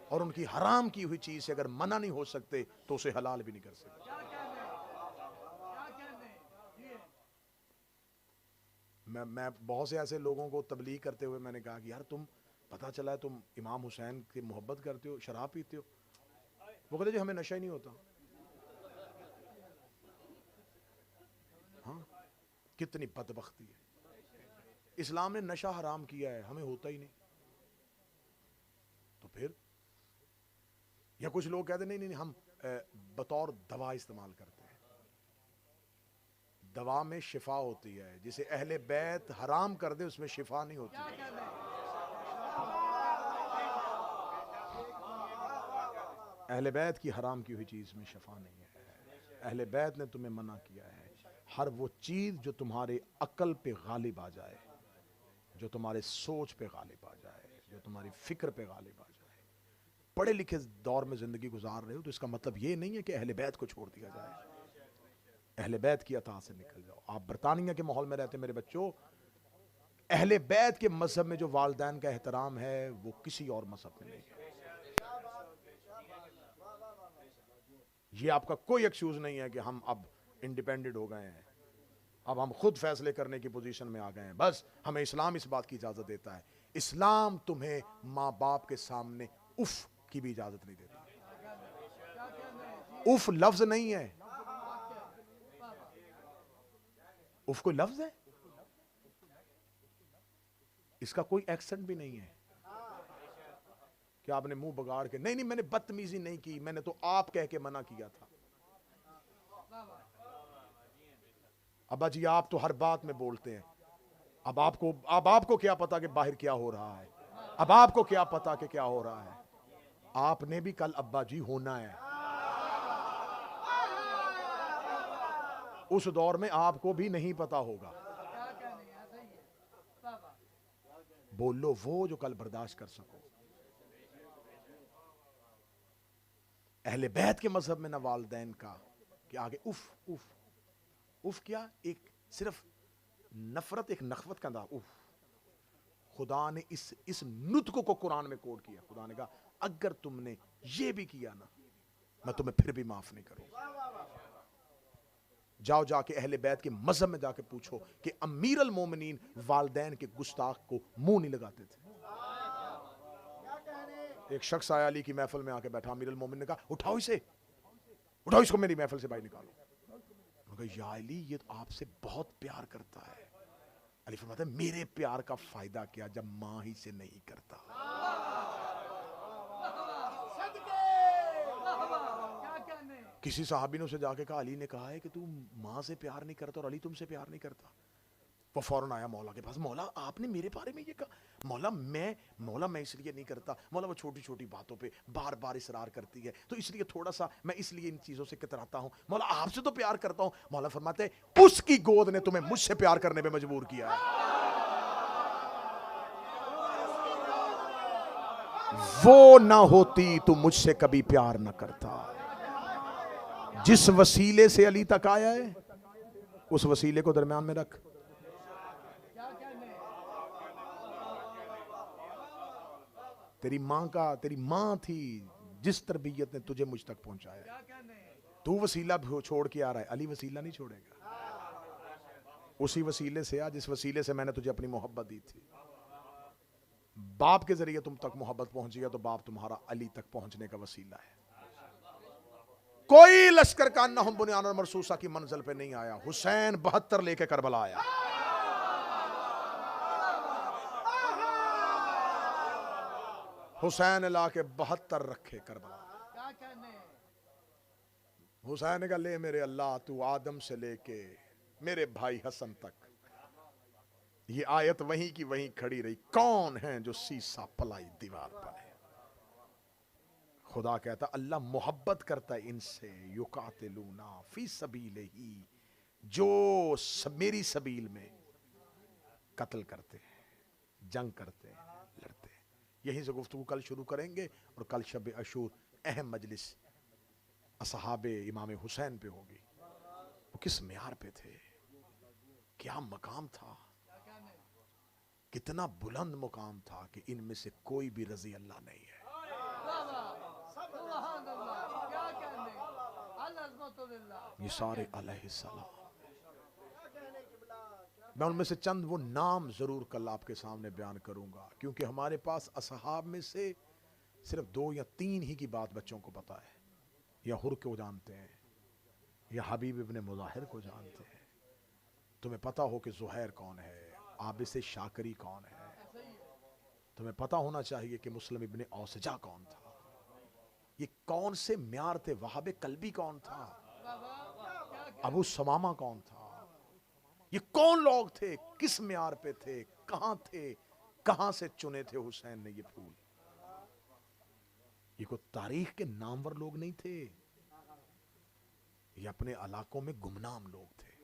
اور ان کی حرام کی ہوئی چیز سے اگر منع نہیں ہو سکتے تو اسے حلال بھی نہیں کر سکتے. میں بہت سے ایسے لوگوں کو تبلیغ کرتے ہوئے میں نے کہا کہ یار تم پتہ چلا ہے تم امام حسین کی محبت کرتے ہو, شراب پیتے ہو. وہ کہتے جی ہمیں نشہ ہی نہیں ہوتا. ہاں کتنی بدبختی ہے. اسلام نے نشہ حرام کیا ہے, ہمیں ہوتا ہی نہیں. تو پھر یا کچھ لوگ کہتے ہیں نہیں ہم بطور دوا استعمال کرتے ہیں. دوا میں شفا ہوتی ہے, جسے اہل بیت حرام کر دے اس میں شفا نہیں ہوتی. اہل بیت کی حرام کی ہوئی چیز میں شفا نہیں ہے. اہل بیت نے تمہیں منع کیا ہے ہر وہ چیز جو تمہارے عقل پہ غالب آ جائے, جو تمہارے سوچ پہ غالب آ جائے, جو تمہاری فکر پہ غالب آ جائے. پڑھے لکھے دور میں زندگی گزار رہے ہو تو اس کا مطلب یہ نہیں ہے کہ اہل بیت کو چھوڑ دیا جائے. اہل بیت کی اطاعت سے نکل جاؤ. آپ برطانیہ کے ماحول میں رہتے میرے بچوں, اہل بیت کے مذہب میں جو والدین کا احترام ہے وہ کسی اور مذہب میں نہیں ہے. یہ آپ کا کوئی ایکسکیوز نہیں ہے کہ ہم اب انڈیپینڈنٹ ہو گئے ہیں, اب ہم خود فیصلے کرنے کی پوزیشن میں آ گئے ہیں. بس ہمیں اسلام اس بات کی اجازت دیتا ہے. اسلام تمہیں ماں باپ کے سامنے اف کی بھی اجازت نہیں دیتا. اف لفظ نہیں ہے, اف کوئی لفظ ہے, اس کا کوئی ایکسنٹ بھی نہیں ہے کہ آپ نے منہ بگاڑ کے نہیں میں نے بدتمیزی نہیں کی, میں نے تو آپ کہہ کے منع کیا تھا. ابا جی آپ تو ہر بات میں بولتے ہیں, اب آپ کو کیا پتا کہ باہر کیا ہو رہا ہے, اب آپ کو کیا پتا کہ کیا ہو رہا ہے. آپ نے بھی کل ابا جی ہونا ہے. اس دور میں آپ کو بھی نہیں پتا ہوگا. بولو وہ جو کل برداشت کر سکو. اہل بیت کے مذہب میں نہ والدین کا کہ آگے اف اف اف کیا, ایک صرف نفرت, ایک نخوت کا انداز. اف خدا نے اس نطق کو قرآن میں کوڈ کیا. خدا نے کہا اگر تم نے یہ بھی کیا نا میں تمہیں پھر بھی معاف نہیں کروں. جاؤ جا کے اہل بیت کے مذہب میں جا کے پوچھو کہ امیر المومنین والدین کے گستاخ کو منہ نہیں لگاتے تھے. ایک شخص آیا علی کی محفل میں آ کے بیٹھا, امیر المومنین نے کہا اٹھاؤ اس کو میری محفل سے باہر نکالو. انہوں نے کہا یا علی یہ آپ سے بہت پیار کرتا ہے. علی فرماتا ہے میرے پیار کا فائدہ کیا جب ماں ہی سے نہیں کرتا. کسی صحابی نے اسے جا کے کہا علی نے کہا ہے کہ تم ماں سے پیار نہیں کرتا اور علی تم سے پیار نہیں کرتا. وہ فوراً آیا مولا کے پاس, مولا آپ نے میرے بارے میں یہ کہا. مولا میں اس لیے نہیں کرتا. مولا وہ چھوٹی چھوٹی باتوں پہ بار بار اصرار کرتی ہے تو اس لیے تھوڑا سا میں اس لیے ان چیزوں سے کتراتا ہوں. مولا آپ سے تو پیار کرتا ہوں. مولا فرماتے ہیں اس کی گود نے تمہیں مجھ سے پیار کرنے پہ مجبور کیا ہے. وہ نہ ہوتی تو مجھ سے کبھی پیار نہ کرتا. جس وسیلے سے علی تک آیا ہے اس وسیلے کو درمیان میں رکھ. تیری ماں تھی جس تربیت نے تجھے مجھ تک پہنچایا. تو وسیلہ چھوڑ کے آ رہا ہے, علی وسیلہ نہیں چھوڑے گا. اسی وسیلے سے آ جس وسیلے سے میں نے تجھے اپنی محبت دی تھی. باپ کے ذریعے تم تک محبت پہنچی ہے تو باپ تمہارا علی تک پہنچنے کا وسیلہ ہے. کوئی لشکر کا انہم بنیان اور مرصوصہ کی منزل پہ نہیں آیا. حسین 72 لے کے کربلا آیا. حسین لا کے 72 رکھے کربلا. حسین نے کہا لے میرے اللہ تو آدم سے لے کے میرے بھائی حسن تک. یہ آیت وہیں کی وہیں کھڑی رہی. کون ہیں جو سیسا پلائی دیوار پر ہے. خدا کہتا اللہ محبت کرتا ہے ان سے، یقاتلونا فی سبیلہ، جو میری سبیل میں قتل کرتے ہیں، جنگ کرتے ہیں، لڑتے ہیں۔ یہیں سے گفتگو کل شروع کریں گے، اور کل شب عاشور اہم مجلس اصحاب امام حسین پہ ہوگی۔ وہ کس معیار پہ تھے، کیا مقام تھا، کتنا بلند مقام تھا کہ ان میں سے کوئی بھی رضی اللہ نہیں ہے۔ یہ سارے علیہ السلام، میں ان میں سے چند وہ نام ضرور کل آپ کے سامنے بیان کروں گا، کیونکہ ہمارے پاس اصحاب میں سے صرف 2 یا 3 ہی کی بات بچوں کو پتا ہے، یا حر کو جانتے ہیں، یا حبیب ابن مظاہر کو جانتے ہیں۔ تمہیں پتا ہو کہ زہیر کون ہے، عابس شاکری کون ہے، تمہیں پتا ہونا چاہیے کہ مسلم ابن اوسجہ کون تھا، یہ کون سے معیار تھے، وہاب قلبی کون تھا، ابو سمامہ کون تھا، یہ کون لوگ تھے، کس معیار پہ تھے، کہاں سے چنے تھے حسین نے یہ پھول۔ یہ کوئی تاریخ کے نامور لوگ نہیں تھے، یہ اپنے علاقوں میں گمنام لوگ تھے۔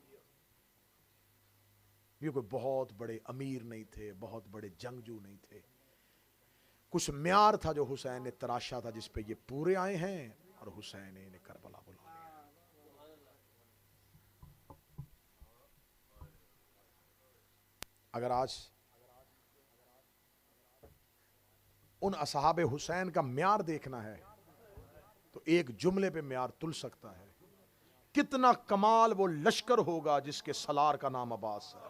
یہ کوئی بہت بڑے امیر نہیں تھے، بہت بڑے جنگجو نہیں تھے۔ کچھ معیار تھا جو حسین نے تراشا تھا، جس پہ یہ پورے آئے ہیں، اور حسین نے انہیں کربلا بلا لیا۔ اگر آج ان اصحاب حسین کا معیار دیکھنا ہے تو ایک جملے پہ معیار تل سکتا ہے، کتنا کمال وہ لشکر ہوگا جس کے سالار کا نام عباس ہے،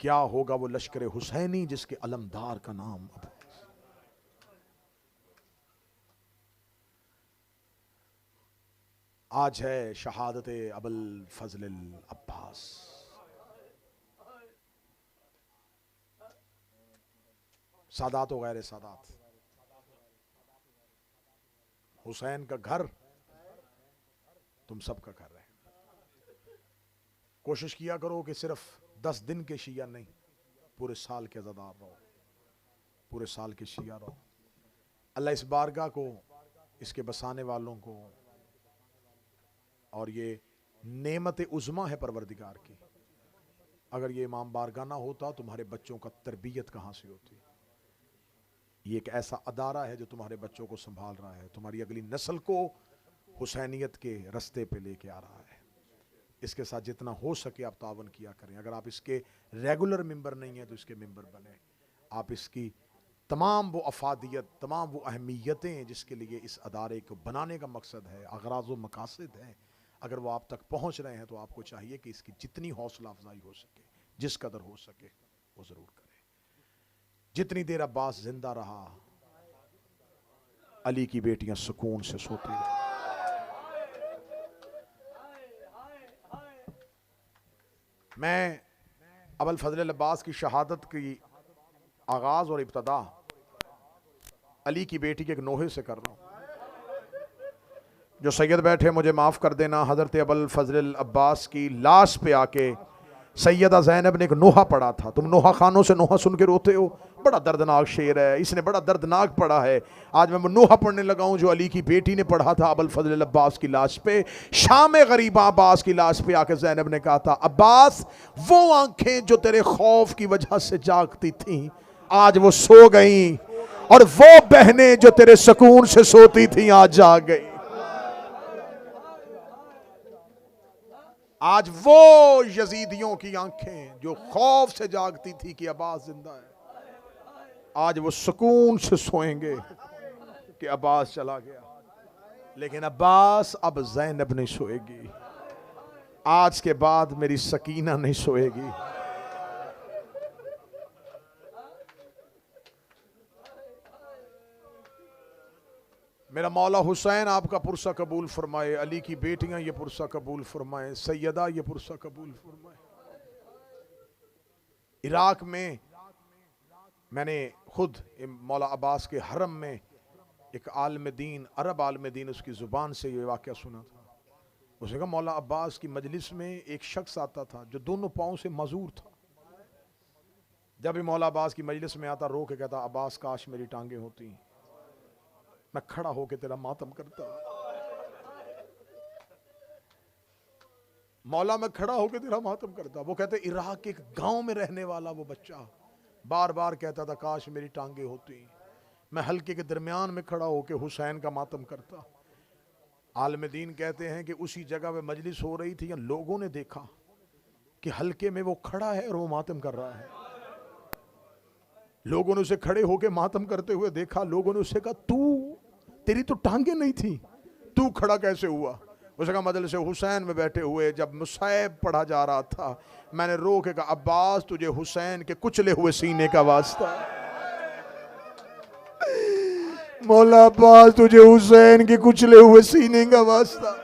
کیا ہوگا وہ لشکر حسینی جس کے علمدار کا نام عباس۔ آج ہے شہادت ابوالفضل العباس۔ سادات و غیر سادات، حسین کا گھر تم سب کا گھر ہے۔ کوشش کیا کرو کہ صرف 10 دن کے شیعہ نہیں، پورے سال کے عزادار رہو، پورے سال کے شیعہ رہو۔ اللہ اس بارگاہ کو، اس کے بسانے والوں کو، اور یہ نعمت عظمیٰ ہے پروردگار کی، اگر یہ امام بارگاہ نہ ہوتا تمہارے بچوں کا تربیت کہاں سے ہوتی۔ یہ ایک ایسا ادارہ ہے جو تمہارے بچوں کو سنبھال رہا ہے، تمہاری اگلی نسل کو حسینیت کے رستے پہ لے کے آ رہا ہے۔ اس کے ساتھ جتنا ہو سکے آپ تعاون کیا کریں۔ اگر آپ اس کے ریگولر ممبر نہیں ہیں تو اس کے ممبر بنیں۔ آپ اس کی تمام وہ افادیت، تمام وہ اہمیتیں جس کے لیے اس ادارے کو بنانے کا مقصد ہے، اغراض و مقاصد ہیں، اگر وہ آپ تک پہنچ رہے ہیں تو آپ کو چاہیے کہ اس کی جتنی حوصلہ افزائی ہو سکے، جس قدر ہو سکے وہ ضرور کریں۔ جتنی دیر عباس زندہ رہا، علی کی بیٹیاں سکون سے سوتی رہیں۔ میں ابوالفضل العباس کی شہادت کی آغاز اور ابتدا علی کی بیٹی کے ایک نوحے سے کر رہا ہوں۔ جو سید بیٹھے مجھے معاف کر دینا، حضرت ابوالفضل العباس کی لاش پہ آ کے سیدہ زینب نے ایک نوحہ پڑھا تھا۔ تم نوحہ خانوں سے نوحہ سن کے روتے ہو، بڑا دردناک شعر ہے، اس نے بڑا دردناک پڑھا ہے۔ آج میں نوحہ پڑھنے لگا ہوں جو علی کی بیٹی نے پڑھا تھا ابوالفضل العباس کی لاش پہ۔ شام غریبہ عباس کی لاش پہ آ کے زینب نے کہا تھا، عباس وہ آنکھیں جو تیرے خوف کی وجہ سے جاگتی تھیں آج وہ سو گئیں، اور وہ بہنیں جو تیرے سکون سے سوتی تھیں آج جاگ گئیں۔ آج وہ یزیدیوں کی آنکھیں جو خوف سے جاگتی تھی کہ عباس زندہ ہے، آج وہ سکون سے سوئیں گے کہ عباس چلا گیا۔ لیکن عباس اب زینب نہیں سوئے گی، آج کے بعد میری سکینہ نہیں سوئے گی۔ میرا مولا حسین آپ کا پرسہ قبول فرمائے، علی کی بیٹیاں یہ پرسہ قبول فرمائے، سیدہ یہ پرسہ قبول فرمائے۔ عراق میں نے خود مولا عباس کے حرم میں ایک عالم دین، عرب عالم دین، اس کی زبان سے یہ واقعہ سنا تھا۔ اس نے کہا مولا عباس کی مجلس میں ایک شخص آتا تھا جو دونوں پاؤں سے معذور تھا، جب بھی مولا عباس کی مجلس میں آتا رو کے کہتا عباس کاش میری ٹانگیں ہوتی، میں کھڑا ہو کے تیرا ماتم کرتا، مولا میں کھڑا ہو کے تیرا ماتم کرتا۔ وہ کہتے عراق کے ایک گاؤں میں رہنے والا وہ بچہ بار بار کہتا تھا کاش میری ٹانگیں ہوتی، میں حلقے کے درمیان میں کھڑا ہو کے حسین کا ماتم کرتا۔ عالم دین کہتے ہیں کہ اسی جگہ پہ مجلس ہو رہی تھی، یا لوگوں نے دیکھا کہ حلقے میں وہ کھڑا ہے اور وہ ماتم کر رہا ہے۔ لوگوں نے اسے کھڑے ہو کے ماتم کرتے ہوئے دیکھا، لوگوں نے اسے کہا تیری تو ٹانگیں نہیں تھی، تو کھڑا کیسے ہوا؟ اس کا مجلس حسین میں بیٹھے ہوئے جب مصائب پڑھا جا رہا تھا، میں نے رو کے کہا عباس تجھے حسین کے کچلے ہوئے سینے کا واسطہ، مولا عباس تجھے حسین کے کچلے ہوئے سینے کا واسطہ۔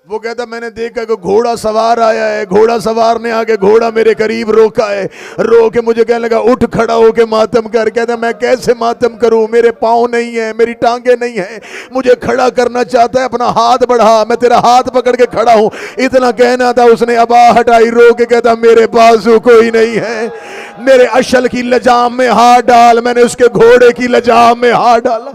وہ کہتا میں نے دیکھا کہ گھوڑا سوار آیا ہے، گھوڑا سوار نے آگے گھوڑا میرے قریب روکا ہے، رو کے مجھے کہنے لگا اٹھ کھڑا ہو کے ماتم کر۔ کہتا میں کیسے ماتم کروں، میرے پاؤں نہیں ہیں، میری ٹانگیں نہیں ہیں، مجھے کھڑا کرنا چاہتا ہے، اپنا ہاتھ بڑھا، میں تیرا ہاتھ پکڑ کے کھڑا ہوں۔ اتنا کہنا تھا، اس نے ابا ہٹائی، رو کے کہتا میرے بازو کوئی نہیں ہے، میرے اشل کی لجام میں ہاتھ ڈال۔ میں نے اس کے گھوڑے کی لجام میں ہاتھ ڈالا۔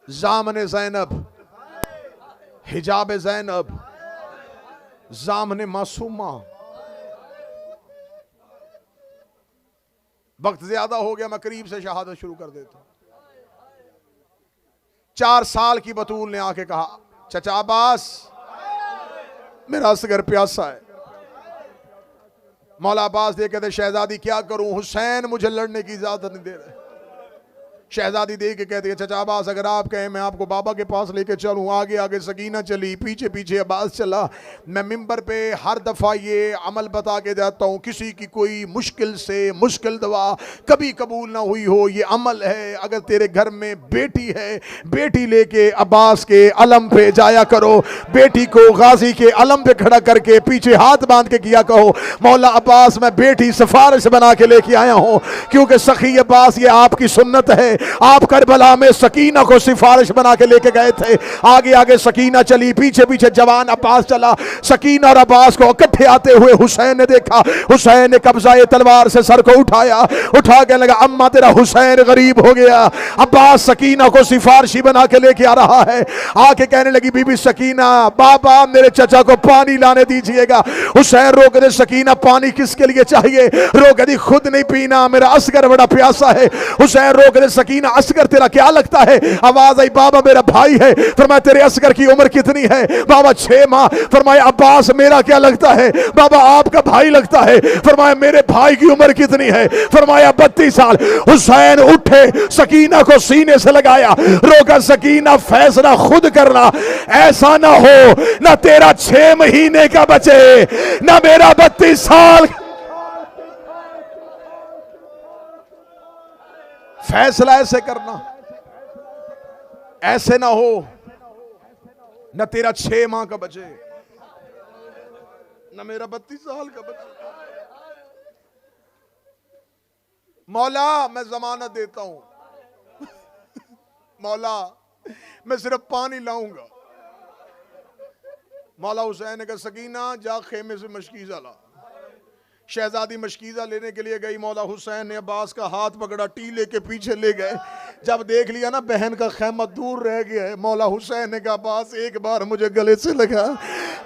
زامن زینب، حجاب زینب، زامن معصومہ۔ وقت زیادہ ہو گیا، میں قریب سے شہادت شروع کر دیتا ہوں۔ 4 سال کی بطول نے آ کے کہا چچا عباس میرا اصغر پیاسا ہے۔ مولا عباس دے کہتے شہزادی کیا کروں، حسین مجھے لڑنے کی اجازت نہیں دے رہے۔ شہزادی دے کے کہتے ہیں چچا عباس اگر آپ کہیں میں آپ کو بابا کے پاس لے کے چلوں۔ آگے آگے سکینہ چلی، پیچھے پیچھے عباس چلا۔ میں ممبر پہ ہر دفعہ یہ عمل بتا کے جاتا ہوں، کسی کی کوئی مشکل سے مشکل دعا کبھی قبول نہ ہوئی ہو، یہ عمل ہے۔ اگر تیرے گھر میں بیٹی ہے، بیٹی لے کے عباس کے علم پہ جایا کرو، بیٹی کو غازی کے علم پہ کھڑا کر کے پیچھے ہاتھ باندھ کے کیا کہو مولا عباس میں بیٹی سفارش بنا کے لے کے آیا ہوں، کیونکہ سخی عباس یہ آپ کی سنت ہے۔ آپ کربلا میں سکینہ کو سفارش بنا کے لے کے گئے تھے۔ آگے آگے سکینہ چلی، پیچھے پیچھے جوان عباس چلا۔ سکینہ اور عباس کو اکٹھے آتے ہوئے حسین نے دیکھا۔ حسین نے قبضہ تلوار سے سر کو اٹھا کے لگا اماں تیرا حسین غریب ہو گیا۔ عباس سکینہ کو سفارشی بنا کے لے کے آ رہا ہے۔ آ کے کہنے لگی بی بی سکینہ بابا میرے چچا کو پانی لانے دیجئے گا۔ حسین رو کے دے سکینہ پانی کس کے لیے چاہیے؟ رو کے دی خود نہیں پینا، میرا اصغر بڑا پیاسا ہے۔ حسین رو کے دے سکینہ اصغر تیرا کیا لگتا ہے؟ آواز آئی بابا میرا بھائی ہے۔ فرمایا تیرے اصغر کی عمر کتنی ہے؟ بابا 6 ماہ۔ فرمایا عباس میرا کیا لگتا ہے؟ بابا آپ کا بھائی لگتا ہے۔ فرمایا میرے بھائی کی عمر کتنی ہے؟ فرمایا 32 سال۔ حسین اٹھے، سکینہ کو سینے سے لگایا، روکا سکینہ فیصلہ خود کرنا، ایسا نہ ہو نہ تیرا 6 مہینے کا بچے نہ میرا 32 سال۔ فیصلہ ایسے کرنا، ایسے نہ ہو نہ تیرا 6 ماہ کا بچے نہ میرا 32 سال کا بچے۔ مولا میں ضمانت دیتا ہوں، مولا میں صرف پانی لاؤں گا۔ مولا حسین نے کہا سکینہ جا خیمے سے مشکیزہ لا۔ شہزادی مشکیزہ لینے کے لیے گئی، مولا حسین نے عباس کا ہاتھ پکڑا، ٹیلے کے پیچھے لے گئے۔ جب دیکھ لیا نا بہن کا خیمہ دور رہ گیا ہے، مولا حسین نے کہا عباس ایک بار مجھے گلے سے لگا۔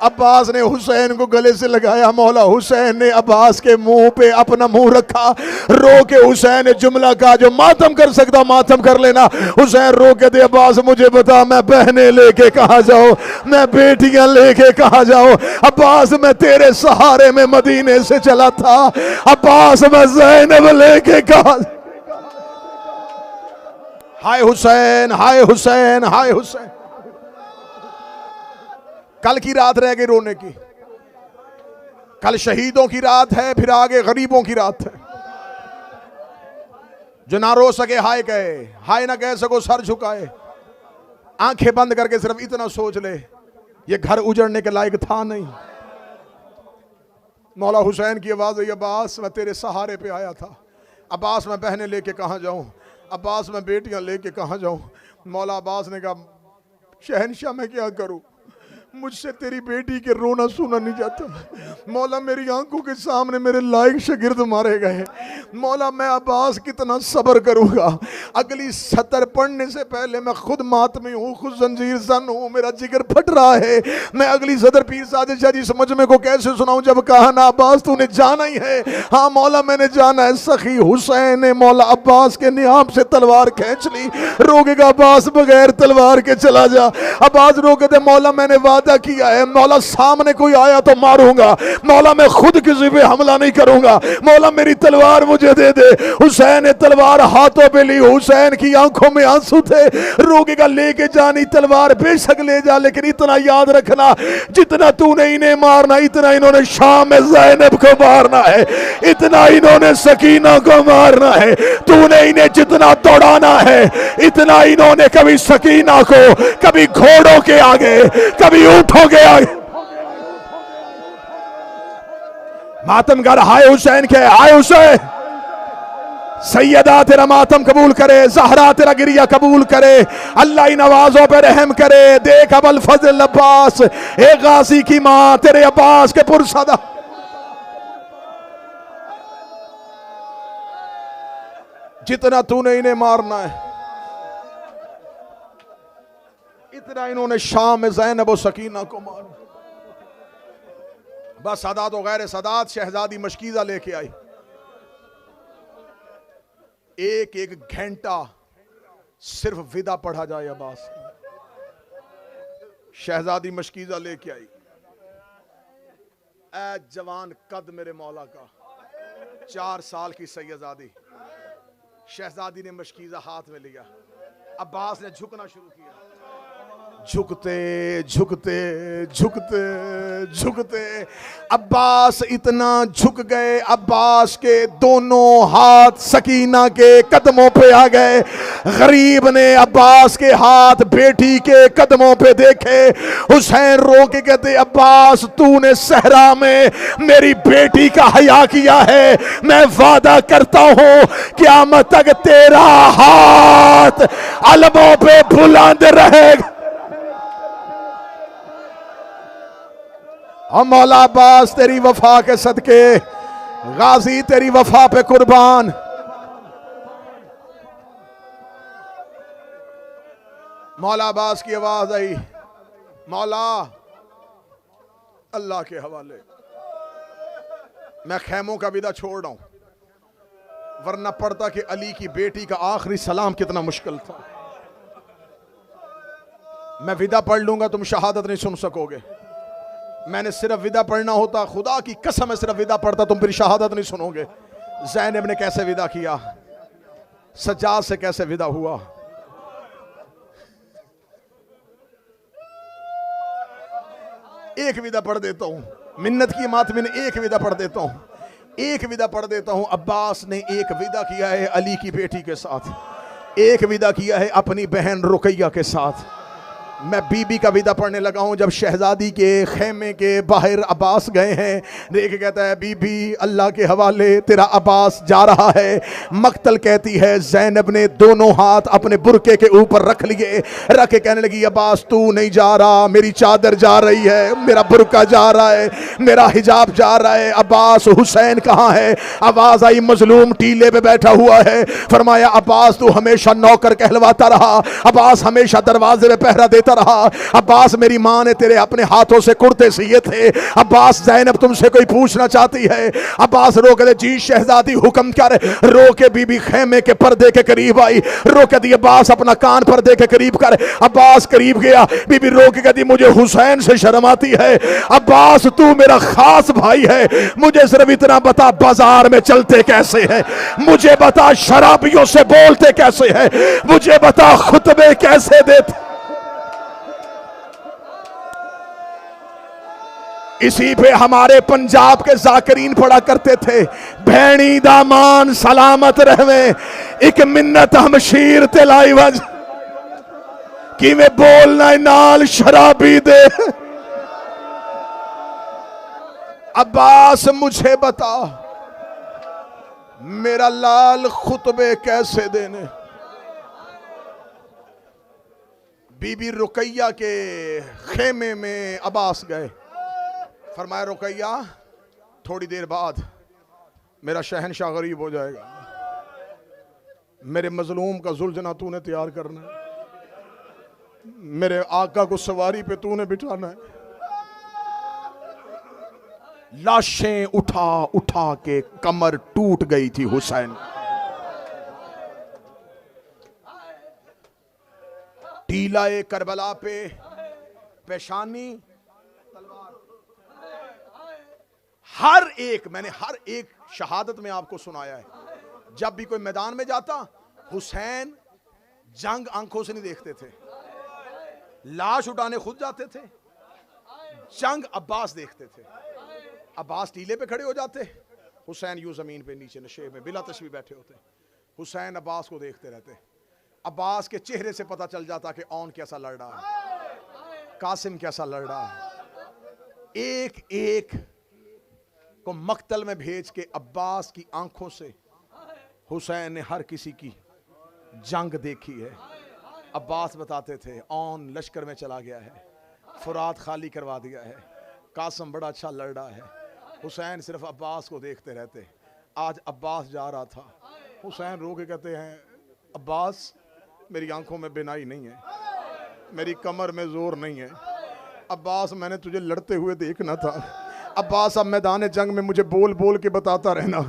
عباس نے حسین کو گلے سے لگایا، مولا حسین نے عباس کے منہ پہ اپنا منہ رکھا، رو کے حسین نے جملہ کہا جو ماتم کر سکتا ماتم کر لینا۔ حسین رو کے دے عباس مجھے بتا میں بہنیں لے کے کہاں جاؤں، میں بیٹیاں لے کے کہاں جاؤں؟ عباس میں تیرے سہارے میں مدینے سے چلا تھا، عباس میں زینب لے کے کہاں؟ ہائے حسین، ہائے حسین، ہائے حسین۔ کل کی رات رہ گئی رونے کی، کل شہیدوں کی رات ہے، پھر آگے غریبوں کی رات ہے۔ جو نہ رو سکے ہائے کہے، ہائے نہ کہہ سکو سر جھکائے، آنکھیں بند کر کے صرف اتنا سوچ لے یہ گھر اجڑنے کے لائق تھا نہیں۔ مولا حسین کی آواز ہے عباس میں تیرے سہارے پہ آیا تھا، عباس میں بہنیں لے کے کہاں جاؤں، عباس میں بیٹیاں لے کے کہاں جاؤں؟ مولا عباس نے کہا شہنشاہ میں کیا کروں، مجھ سے تیری بیٹی کے رونا سونا نہیں جاتا مولا، میری آنکھوں کے سامنے میرے لائق شاگرد مارے گئے مولا، میں عباس کتنا صبر کروں گا؟ اگلی سطر پڑھنے سے پہلے میں خود ماتمی ہوں، خود زنجیر زن ہوں، میرا جگر پھٹ رہا ہے، میں اگلی سطر پیر ساجد شاہ جی سمجھ میں کو کیسے سناؤں؟ جب کہا نا عباس تو نے جانا ہی ہے، ہاں مولا میں نے جانا ہے۔ سخی حسین نے مولا عباس کے نیام سے تلوار کھینچ لی، روکے گا عباس بغیر تلوار کے چلا جا۔ عباس روکے تھے، مولا میں نے وعدہ کیا ہے، مولا سامنے کوئی آیا تو ماروں گا، مولا میں خود کسی پہ حملہ نہیں کروں گا، مولا میری تلوار مجھے دے دے۔ حسین نے تلوار ہاتھوں پہ لی، حسین کی آنکھوں میں آنسو تھے، روکے گا لے کے جانی تلوار بے شک لے جا، لیکن اتنا یاد رکھنا جتنا تو نے انہیں مارنا اتنا انہوں نے شام میں زینب کو مارنا ہے، اتنا انہوں نے سکینہ کو مارنا ہے، تو نے انہیں جتنا دوڑانا ہے اتنا انہوں نے کبھی سکینہ کو، کبھی گھوڑوں کے آگے، کبھی اونٹوں کے آگے۔ ماتم گر ہائے حسین کے، ہائے حسین، سیدہ تیرا ماتم قبول کرے، زہرا تیرا گریہ قبول کرے، اللہ ہی نوازوں پہ رحم کرے۔ دیکھ ابو الفضل عباس، ایک غازی کی ماں تیرے عباس کے پرصدا، جتنا تو نے انہیں مارنا ہے اتنا انہوں نے شام میں زینب و سکینہ کو مارنا۔ بس سادات و غیر سادات شہزادی مشکیزہ لے کے آئی، ایک ایک گھنٹہ صرف ودا پڑھا جائے عباس، شہزادی مشکیزہ لے کے آئی۔ اے جوان قد میرے مولا کا، 4 سال کی سیدزادی، شہزادی نے مشکیزہ ہاتھ میں لیا، عباس نے جھکنا شروع کیا، جھکتے جھکتے جھکتے جھکتے عباس اتنا جھک گئے، عباس کے دونوں ہاتھ سکینہ کے قدموں پہ آ گئے۔ غریب نے عباس کے ہاتھ بیٹی کے قدموں پہ دیکھے، حسین رو کے کہتے عباس تو نے صحرا میں میری بیٹی کا حیا کیا ہے، میں وعدہ کرتا ہوں قیامت تک تیرا ہاتھ علموں پہ بلند رہے گا۔ مولا عباس تیری وفا کے صدقے، غازی تیری وفا پہ قربان۔ مولا عباس کی آواز آئی، مولا اللہ کے حوالے میں خیموں کا ودا چھوڑ رہا ہوں، ورنہ پڑھتا کہ علی کی بیٹی کا آخری سلام کتنا مشکل تھا۔ میں ودا پڑھ لوں گا، تم شہادت نہیں سن سکو گے۔ میں نے صرف ودا پڑھنا ہوتا، خدا کی قسم ہے صرف ودا پڑھتا، تم پھر شہادت نہیں سنو گے۔ زینب نے کیسے ودا کیا، سجاد سے کیسے ودا ہوا۔ ایک ودا پڑھ دیتا ہوں، منت کی ماتمی نے ایک ودا پڑھ دیتا ہوں، ایک ودا پڑھ دیتا ہوں۔ عباس نے ایک ودا کیا ہے علی کی بیٹی کے ساتھ، ایک ودا کیا ہے اپنی بہن رقیہ کے ساتھ۔ میں بی بی کا ودا پڑھنے لگا ہوں۔ جب شہزادی کے خیمے کے باہر عباس گئے ہیں، دیکھ کہتا ہے بی بی اللہ کے حوالے تیرا عباس جا رہا ہے۔ مقتل کہتی ہے زینب نے دونوں ہاتھ اپنے برقے کے اوپر رکھ لیے، رکھ کے کہنے لگی عباس تو نہیں جا رہا، میری چادر جا رہی ہے، میرا برقع جا رہا ہے، میرا حجاب جا رہا ہے۔ عباس حسین کہاں ہے؟ آواز آئی مظلوم ٹیلے پہ بیٹھا ہوا ہے۔ فرمایا عباس تو ہمیشہ نوکر کہلواتا رہا، عباس ہمیشہ دروازے پہ پہرا دیتا رہا، عباس میری ماں نے تیرے اپنے ہاتھوں سے کرتے سیے تھے، عباس زینب تم سے کوئی پوچھنا چاہتی ہے۔ عباس رو کے جی شہزادی حکم کر، رو کے بی بی خیمے کے پردے کے قریب آئی، رو کے دی عباس اپنا کان پردے کے قریب کر۔ عباس قریب گیا، بی بی رو کے کہتی مجھے حسین سے شرم آتی ہے، عباس تو میرا خاص بھائی ہے، مجھے صرف اتنا بتا بازار میں چلتے کیسے ہیں، مجھے بتا شرابیوں سے بولتے کیسے ہیں، مجھے بتا خطبے کیسے دیتے۔ اسی پہ ہمارے پنجاب کے ذاکرین پڑھا کرتے تھے، بھینی دامان سلامت رہویں، ایک منت ہم شیر تلائی وج کی میں بولنا نال شرابی دے۔ عباس مجھے بتا میرا لال خطبے کیسے دینے۔ بی بی رقیہ کے خیمے میں عباس گئے، فرمایا رقیہ تھوڑی دیر بعد میرا شہنشاہ غریب ہو جائے گا، میرے مظلوم کا ذوالجناح تو نے تیار کرنا ہے، میرے آقا کو سواری پہ تو نے بٹھانا ہے۔ لاشیں اٹھا اٹھا کے کمر ٹوٹ گئی تھی حسین، ٹیلہ کربلا پہ پیشانی تلوار، میں نے ہر ایک شہادت میں آپ کو سنایا ہے، جب بھی کوئی میدان میں جاتا حسین جنگ آنکھوں سے نہیں دیکھتے تھے، لاش اٹھانے خود جاتے تھے، جنگ عباس دیکھتے تھے، عباس ٹیلے پہ کھڑے ہو جاتے، حسین یوں زمین پہ نیچے نشے میں بلا تشبیہ بیٹھے ہوتے، حسین عباس کو دیکھتے رہتے، عباس کے چہرے سے پتہ چل جاتا کہ اون کیسا لڑ رہا ہے، قاسم کیسا لڑ رہا ہے، ایک ایک کو مقتل میں بھیج کے عباس کی آنکھوں سے حسین نے ہر کسی کی جنگ دیکھی ہے۔ عباس بتاتے تھے اون لشکر میں چلا گیا ہے، فرات خالی کروا دیا ہے، قاسم بڑا اچھا لڑ رہا ہے، حسین صرف عباس کو دیکھتے رہتے۔ آج عباس جا رہا تھا، حسین رو کے کہتے ہیں عباس میری آنکھوں میں بینائی نہیں ہے، میری کمر میں زور نہیں ہے، عباس میں نے تجھے لڑتے ہوئے دیکھنا تھا، عباس اب میدان جنگ میں مجھے بول بول کے بتاتا رہنا،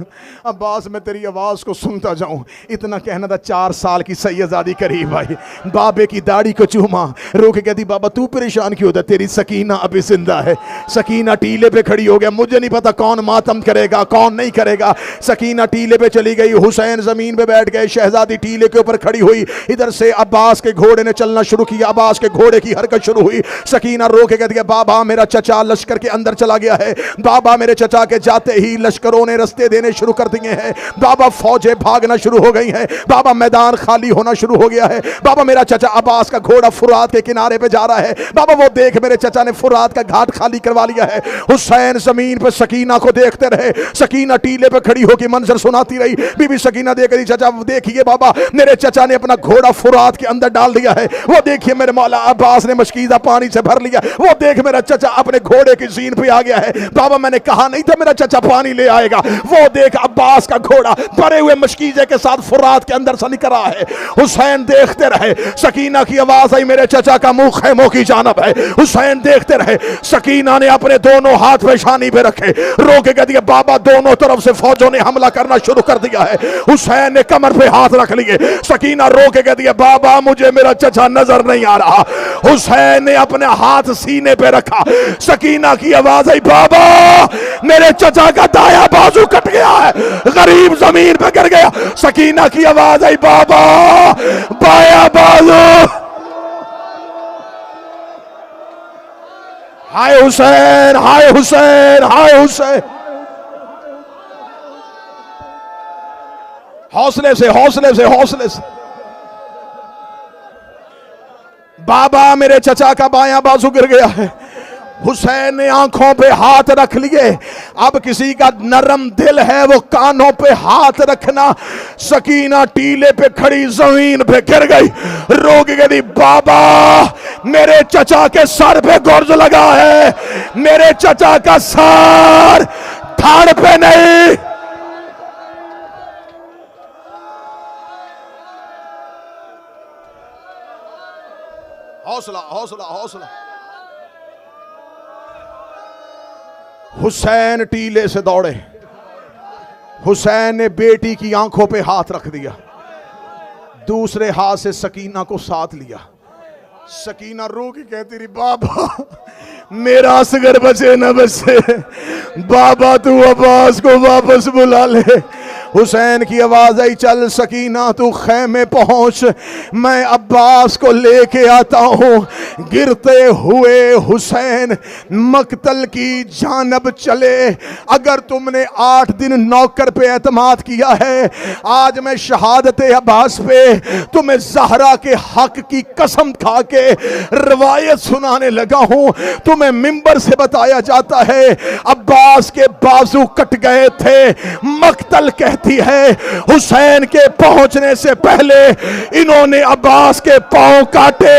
عباس میں تیری آواز کو سنتا جاؤں۔ اتنا کہنا تھا، 4 سال کی سیدزادی قریب آئی، بابے کی داڑھی کو چوما، رو کے کہتی بابا تو پریشان کیوں تھا، تیری سکینہ ابھی زندہ ہے۔ سکینہ ٹیلے پہ کھڑی ہو گیا، مجھے نہیں پتا کون ماتم کرے گا کون نہیں کرے گا، سکینہ ٹیلے پہ چلی گئی، حسین زمین پہ بیٹھ گئے، شہزادی ٹیلے کے اوپر کھڑی ہوئی، ادھر سے عباس کے گھوڑے نے چلنا شروع کیا، عباس کے گھوڑے کی حرکت شروع ہوئی، سکینہ رو کے کہتی ہے بابا میرا چچا لشکر کے اندر چلا گیا ہے، بابا میرے چچا کے جاتے ہی لشکروں نے رستے دینے شروع کر دیے ہیں، بابا فوجیں بھاگنا شروع ہو گئی ہیں، بابا میدان خالی ہونا شروع ہو گیا ہے، بابا میرا چچا عباس کا گھوڑا فرات کے کنارے پہ جا رہا ہے، بابا وہ دیکھ میرے چچا نے فرات کا گھاٹ خالی کروا لیا ہے۔ حسین زمین پہ سکینہ کو دیکھتے رہے، سکینہ ٹیلے پہ کھڑی ہو کے منظر سناتی رہی، بی بی سکینہ دیکھ رہی چچا دیکھیے بابا میرے چچا نے اپنا گھوڑا فرات کے اندر ڈال دیا ہے، وہ دیکھیے میرے مولا عباس نے مشکیزہ پانی سے بھر لیا، وہ دیکھ میرا چچا اپنے گھوڑے کی زین پہ آ گیا ہے، بابا میں نے کہا نہیں تھا میرا چچا پانی لے آئے گا، وہ دیکھ عباس کا گھوڑا بھرے ہوئے مشکیزے کے ساتھ فرات کے اندر سے نکل رہا ہے۔ حسین دیکھتے رہے، سکینہ کی آواز آئی میرے چچا کا منہ خیموں کی جانب ہے، حسین دیکھتے رہے، سکینہ نے اپنے دونوں ہاتھ پیشانی پہ رکھے، رو کے کہہ دیا بابا دونوں طرف سے فوجوں نے حملہ کرنا شروع کر دیا ہے، حسین نے کمر پہ ہاتھ رکھ لیے، سکینہ رو کے کہہ دیا بابا مجھے میرا چچا نظر نہیں آ رہا، حسین نے اپنے ہاتھ سینے پہ رکھا، سکینہ کی آواز آئی بابا میرے چچا کا دایا بازو کٹ گیا ہے، غریب زمین پہ گر گیا، سکینہ کی آواز آئی بابا بایا بازو، ہائے حسین ہائے حسین ہائے حسین، حوصلے سے حوصلے سے حوصلے سے، بابا میرے چچا کا بایاں بازو گر گیا ہے، حسین نے آنکھوں پہ ہاتھ رکھ لیے، اب کسی کا نرم دل ہے وہ کانوں پہ ہاتھ رکھنا، سکینہ ٹیلے پہ کھڑی زمین پہ گر گئی، رو کے کہتی بابا میرے چچا کے سر پہ گرز لگا ہے، میرے چچا کا سر دھڑ پہ نہیں، حوصلہ حوصلہ حوصلہ۔ حسین ٹیلے سے دوڑے، حسین نے بیٹی کی آنکھوں پہ ہاتھ رکھ دیا، دوسرے ہاتھ سے سکینہ کو ساتھ لیا، سکینہ رو کے کہتی رہی بابا میرا اصغر بچے نہ بچے، بابا تو عباس کو واپس بلا لے۔ حسین کی آواز آئی چل سکینہ تو خیمے پہنچ، میں عباس کو لے کے آتا ہوں۔ گرتے ہوئے حسین مقتل کی جانب چلے۔ اگر تم نے 8 دن نوکر پہ اعتماد کیا ہے، آج میں شہادت عباس پہ تمہیں زہرا کے حق کی قسم کھا کے روایت سنانے لگا ہوں۔ تمہیں منبر سے بتایا جاتا ہے عباس کے بازو کٹ گئے تھے، مقتل کہتی ہے حسین کے پہنچنے سے پہلے انہوں نے عباس کے پاؤں کاٹے،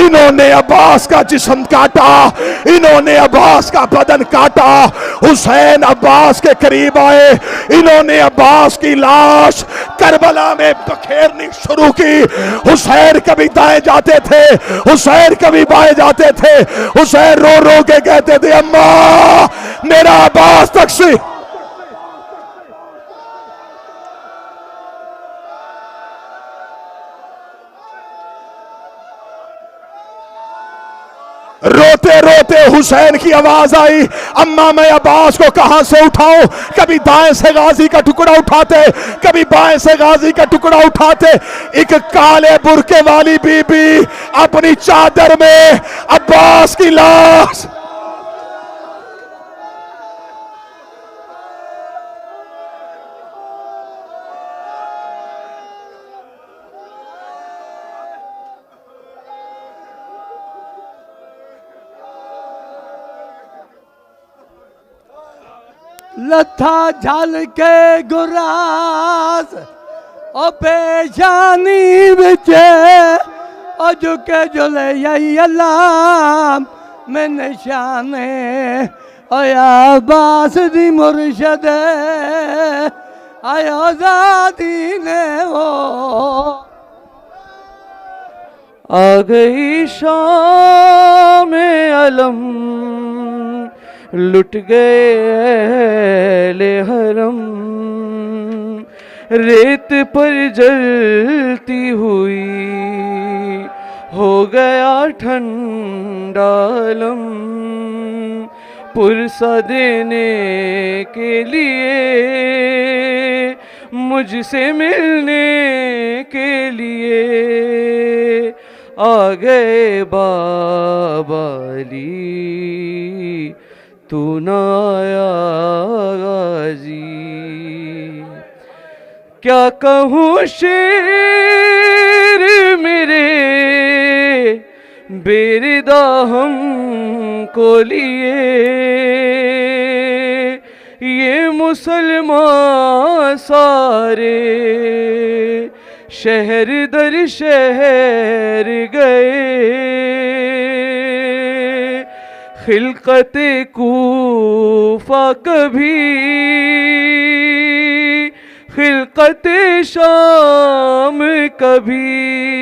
انہوں نے عباس کا جسم کاٹا، انہوں نے عباس کا بدن کاٹا۔ حسین عباس کے قریب آئے، انہوں نے عباس کی لاش کربلا میں بکھیرنی شروع کی۔ حسین کبھی دائیں جاتے تھے، حسین کبھی بائیں جاتے تھے، حسین رو رو کے کہتے تھے اماں میرا عباس تقسیم۔ روتے روتے حسین کی آواز آئی اماں میں عباس کو کہاں سے اٹھاؤں؟ کبھی دائیں سے غازی کا ٹکڑا اٹھاتے، کبھی بائیں سے غازی کا ٹکڑا اٹھاتے۔ ایک کالے برقعے والی بی بی اپنی چادر میں عباس کی لاش، لتھا جھل کے گراز او پیشانی بچے او جھکے جلے یا اللہ میں نشانے او یا عباس دی مرشد آیا ذاتی نے وہ آ گئی شام علم لٹ گئے اہل حرم ریت پر جلتی ہوئی ہو گیا ٹھنڈا علم پرسہ دینے کے لیے مجھ سے ملنے کے لیے آ گئے بابا علی تو نہ آیا غازی کیا کہوں شیر میرے بیردہ ہم کو لیے یہ مسلمان سارے شہر در شہر گئے خلقت کوفہ کبھی خلقت شام کبھی